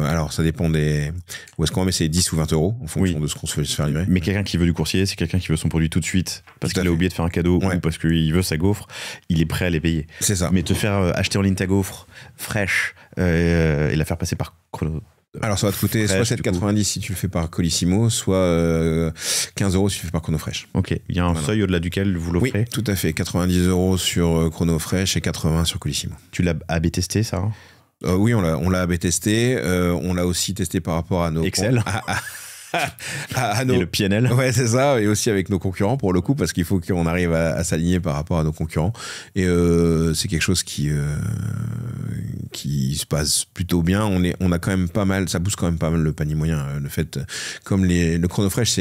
alors ça dépend des où est-ce qu'on va, mais c'est 10 ou 20 € en fonction de ce qu'on se fait se faire livrer. Mais quelqu'un qui veut du coursier, c'est quelqu'un qui veut son produit tout de suite parce qu'il a oublié de faire un cadeau ou parce qu'il veut sa gaufre, il est prêt à les payer. C'est ça. Mais te faire acheter en ligne ta gaufre fraîche et la faire passer par chrono. Alors ça va te coûter soit 7,90 si tu le fais par Colissimo, soit 15 € si tu le fais par Chronofresh. Ok, il y a un seuil au-delà duquel vous l'offrez? Oui, tout à fait, 90 € sur Chronofresh et 80 sur Colissimo. Tu l'as A/B testé, ça? Oui, on l'a A/B testé, on l'a aussi testé par rapport à nos... Excel et le PNL. Ouais, c'est ça, et aussi avec nos concurrents pour le coup, parce qu'il faut qu'on arrive à s'aligner par rapport à nos concurrents. Et c'est quelque chose qui se passe plutôt bien. On a quand même pas mal, ça booste quand même pas mal le panier moyen. Le fait, comme le Chronofresh,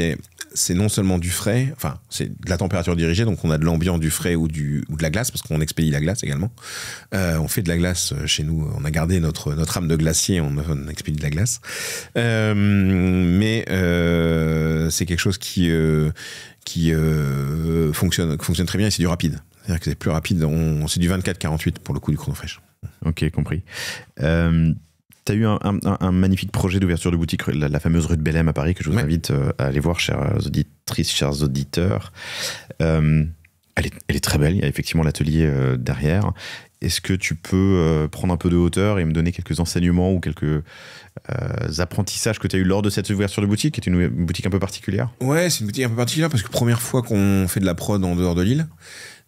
c'est non seulement du frais, enfin c'est de la température dirigée, donc on a de l'ambient, du frais ou de la glace, parce qu'on expédie la glace également. On fait de la glace chez nous, on a gardé notre âme de glacier, on expédie de la glace. Mais c'est quelque chose qui fonctionne très bien, et c'est du rapide. C'est-à-dire que c'est plus rapide, c'est du 24-48 pour le coup du Chronofresh. Ok, compris. Tu as eu un magnifique projet d'ouverture de boutique, la fameuse rue de Bellem à Paris, que je vous invite à aller voir, chères auditrices, chers auditeurs. Elle est très belle, il y a effectivement l'atelier derrière. Est-ce que tu peux prendre un peu de hauteur et me donner quelques enseignements ou quelques apprentissages que tu as eu lors de cette ouverture de boutique, qui est une boutique un peu particulière? Ouais, c'est une boutique un peu particulière parce que première fois qu'on fait de la prod en dehors de Lille.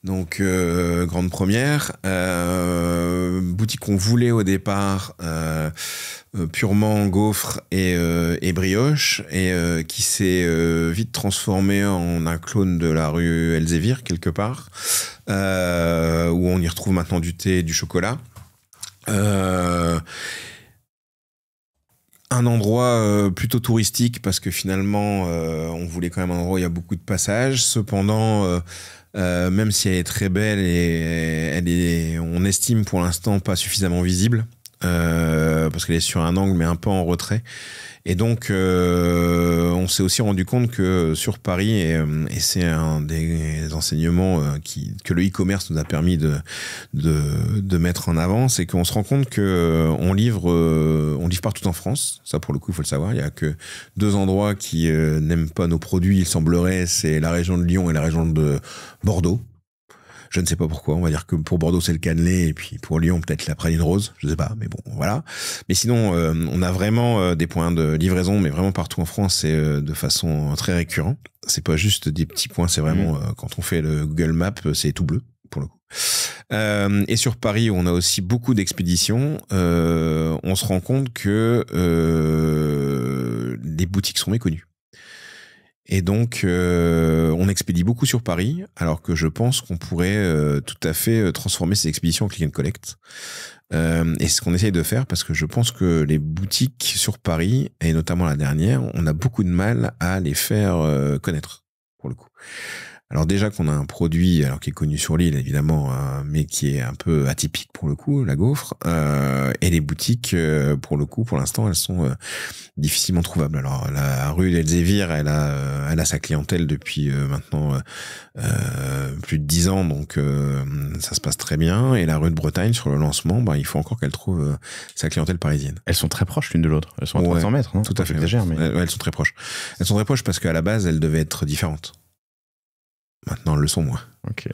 Donc, grande première. Boutique qu'on voulait au départ purement gaufre et brioche, et qui s'est vite transformée en un clone de la rue Elzévir, quelque part, où on y retrouve maintenant du thé et du chocolat. Un endroit plutôt touristique, parce que finalement, on voulait quand même un endroit où il y a beaucoup de passages. Cependant... même si elle est très belle, et on estime pour l'instant pas suffisamment visible, parce qu'elle est sur un angle mais un peu en retrait. Et donc on s'est aussi rendu compte que sur Paris, et c'est un des enseignements que le e-commerce nous a permis de mettre en avant, c'est qu'on se rend compte que on livre partout en France. Ça, pour le coup, il faut le savoir. Il y a que 2 endroits qui n'aiment pas nos produits, il semblerait, c'est la région de Lyon et la région de Bordeaux. Je ne sais pas pourquoi. On va dire que pour Bordeaux, c'est le cannelé, et puis pour Lyon, peut-être la praline rose. Je sais pas, mais bon, voilà. Mais sinon, on a vraiment des points de livraison, mais vraiment partout en France, et de façon très récurrente. C'est pas juste des petits points, c'est vraiment, quand on fait le Google Maps, c'est tout bleu, pour le coup. Et sur Paris, où on a aussi beaucoup d'expéditions, on se rend compte que les boutiques sont méconnues. Et donc, on expédie beaucoup sur Paris, alors que je pense qu'on pourrait tout à fait transformer ces expéditions en click and collect. Et c'est ce qu'on essaye de faire, parce que je pense que les boutiques sur Paris, et notamment la dernière, on a beaucoup de mal à les faire connaître, pour le coup. Alors déjà qu'on a un produit alors qui est connu sur l'île évidemment, mais qui est un peu atypique pour le coup, la gaufre, et les boutiques pour le coup pour l'instant elles sont difficilement trouvables. Alors la rue d'Elzévir elle a sa clientèle depuis maintenant plus de 10 ans, donc ça se passe très bien, et la rue de Bretagne sur le lancement, il faut encore qu'elle trouve sa clientèle parisienne. Elles sont très proches l'une de l'autre, elles sont à 300 mètres, non? Tout à fait. J'exagère, mais... Ouais, elles sont très proches. Elles sont très proches parce qu'à la base elles devaient être différentes. Maintenant, elles le sont moins. Ok.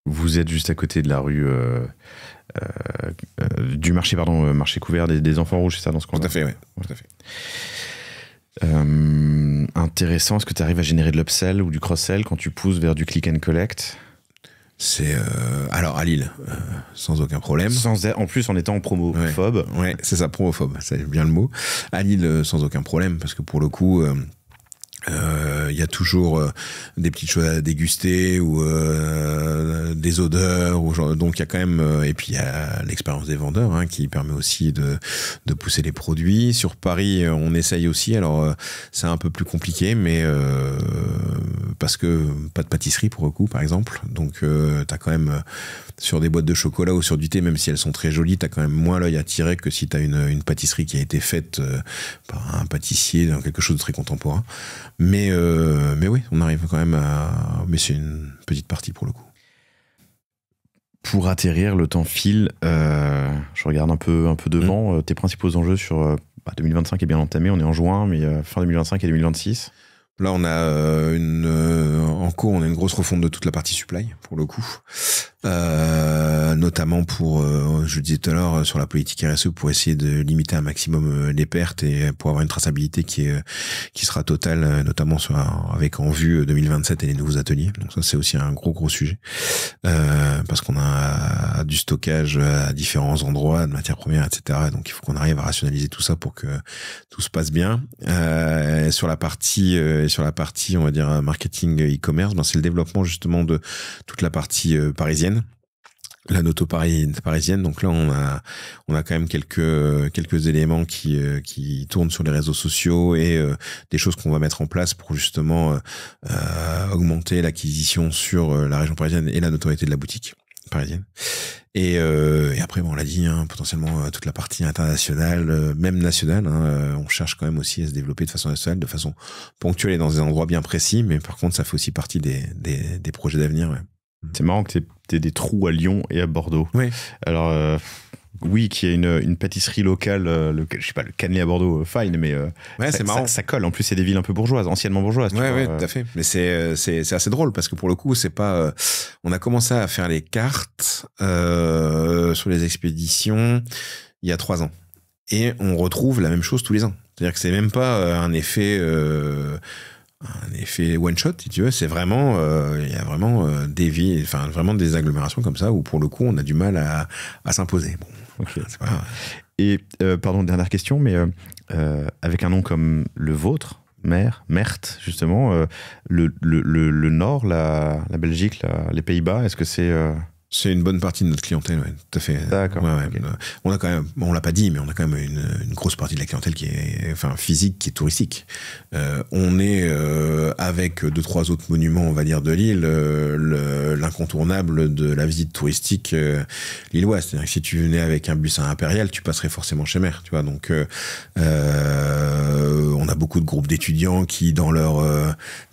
Vous êtes juste à côté de la rue du marché, marché couvert des Enfants Rouges, c'est ça, dans ce coin-là? Tout à fait, oui. Tout à fait. Intéressant. Est-ce que tu arrives à générer de l'upsell ou du cross-sell quand tu pousses vers du click and collect? C'est alors à Lille, sans aucun problème. En plus, en étant promophobe. Ouais, c'est ça, promophobe, c'est bien le mot. À Lille, sans aucun problème, parce que pour le coup, il y a toujours des petites choses à déguster ou des odeurs, donc il y a quand même et puis il y a l'expérience des vendeurs qui permet aussi de pousser les produits. Sur Paris, on essaye aussi. Alors c'est un peu plus compliqué, mais parce que pas de pâtisserie pour le coup, par exemple. Donc t'as quand même sur des boîtes de chocolat ou sur du thé, même si elles sont très jolies, t'as quand même moins l'œil attiré que si t'as une pâtisserie qui a été faite par un pâtissier dans quelque chose de très contemporain. Mais oui, on arrive quand même à... Mais c'est une petite partie pour le coup. Pour atterrir, le temps file. Je regarde un peu devant. Tes principaux enjeux sur 2025 est bien entamé. On est en juin, mais fin 2025 et 2026. Là, on a en cours, on a une grosse refonte de toute la partie supply, pour le coup. Notamment pour, je le disais tout à l'heure, sur la politique RSE, pour essayer de limiter un maximum les pertes et pour avoir une traçabilité qui sera totale, notamment avec en vue 2027 et les nouveaux ateliers. Donc ça, c'est aussi un gros sujet. Parce qu'on a du stockage à différents endroits, de matières premières, etc. Donc il faut qu'on arrive à rationaliser tout ça pour que tout se passe bien. Sur la partie, on va dire, marketing e-commerce, c'est le développement justement de toute la partie parisienne. La noto parisienne. Donc là, on a quand même quelques éléments qui tournent sur les réseaux sociaux et des choses qu'on va mettre en place pour justement augmenter l'acquisition sur la région parisienne et la notoriété de la boutique parisienne. Et après, on l'a dit, potentiellement toute la partie internationale, même nationale. On cherche quand même aussi à se développer de façon nationale, de façon ponctuelle et dans des endroits bien précis. Mais par contre, ça fait aussi partie des projets d'avenir. Ouais. C'est marrant que t'aies des trous à Lyon et à Bordeaux. Oui. Alors, oui, qu'il y ait une pâtisserie locale, je sais pas, le cannelé à Bordeaux, fine, mais ouais, c'est marrant. Ça colle. En plus, c'est des villes un peu bourgeoises, anciennement bourgeoises. Ouais, tout à fait. Mais c'est assez drôle parce que pour le coup, c'est pas. On a commencé à faire les cartes sur les expéditions il y a 3 ans, et on retrouve la même chose tous les ans. C'est-à-dire que c'est même pas un effet one shot, si tu veux. C'est vraiment, il y a vraiment vraiment des agglomérations comme ça où pour le coup on a du mal à s'imposer. Bon, okay. C'est pas grave. Et pardon, dernière question, mais avec un nom comme le vôtre, Meert, justement, le Nord, la Belgique, les Pays-Bas, est-ce que c'est C'est une bonne partie de notre clientèle, ouais, tout à fait. D'accord. Ouais. Okay. On a quand même, on l'a pas dit, mais on a quand même une grosse partie de la clientèle qui est, physique, qui est touristique. On est avec 2-3 autres monuments, on va dire, de l'île, l'incontournable de la visite touristique lilloise. C'est-à-dire que si tu venais avec un bus à Impérial, tu passerais forcément chez Mer, tu vois. Donc, on a beaucoup de groupes d'étudiants qui, dans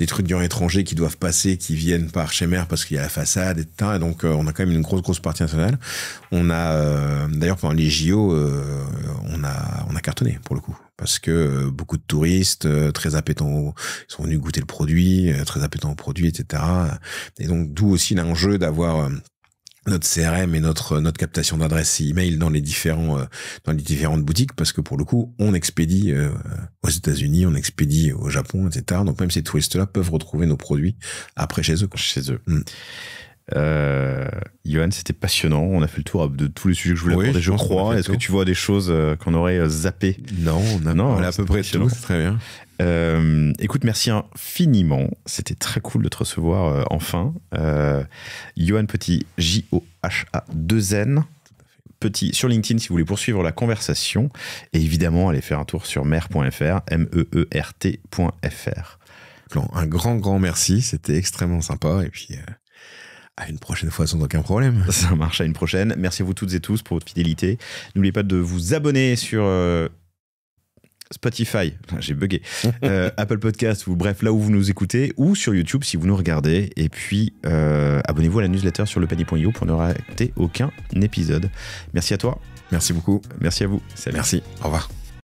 d'étudiants étrangers qui doivent passer, qui viennent par chez Mer parce qu'il y a la façade, etc. Et donc, on a quand même une grosse partie nationale. On a d'ailleurs pendant les JO, on a cartonné pour le coup parce que beaucoup de touristes très appétents, ils sont venus goûter le produit, très appétents au produit, etc. Et donc d'où aussi l'enjeu d'avoir notre CRM et notre captation d'adresses email dans les différentes boutiques, parce que pour le coup on expédie aux États-Unis, on expédie au Japon, etc. Donc même ces touristes-là peuvent retrouver nos produits après chez eux. Johan, c'était passionnant. On a fait le tour de tous les sujets que je voulais aborder, je crois. Est-ce que tu vois des choses qu'on aurait zappées? Non, on a à peu près tout. C'est très bien. Écoute, merci infiniment. C'était très cool de te recevoir enfin. Johan Petit, Joha2N. Petit sur LinkedIn si vous voulez poursuivre la conversation. Et évidemment, allez faire un tour sur mer.fr, meert.fr. Clan. Un grand merci, c'était extrêmement sympa et puis à une prochaine fois sans aucun problème. Ça marche, à une prochaine. Merci à vous toutes et tous pour votre fidélité. N'oubliez pas de vous abonner sur Spotify, j'ai bugué, Apple Podcast, ou bref, là où vous nous écoutez, ou sur YouTube si vous nous regardez. Et puis, abonnez-vous à la newsletter sur lepanier.io pour ne rater aucun épisode. Merci à toi. Merci beaucoup. Merci à vous. Salut. Merci. Au revoir.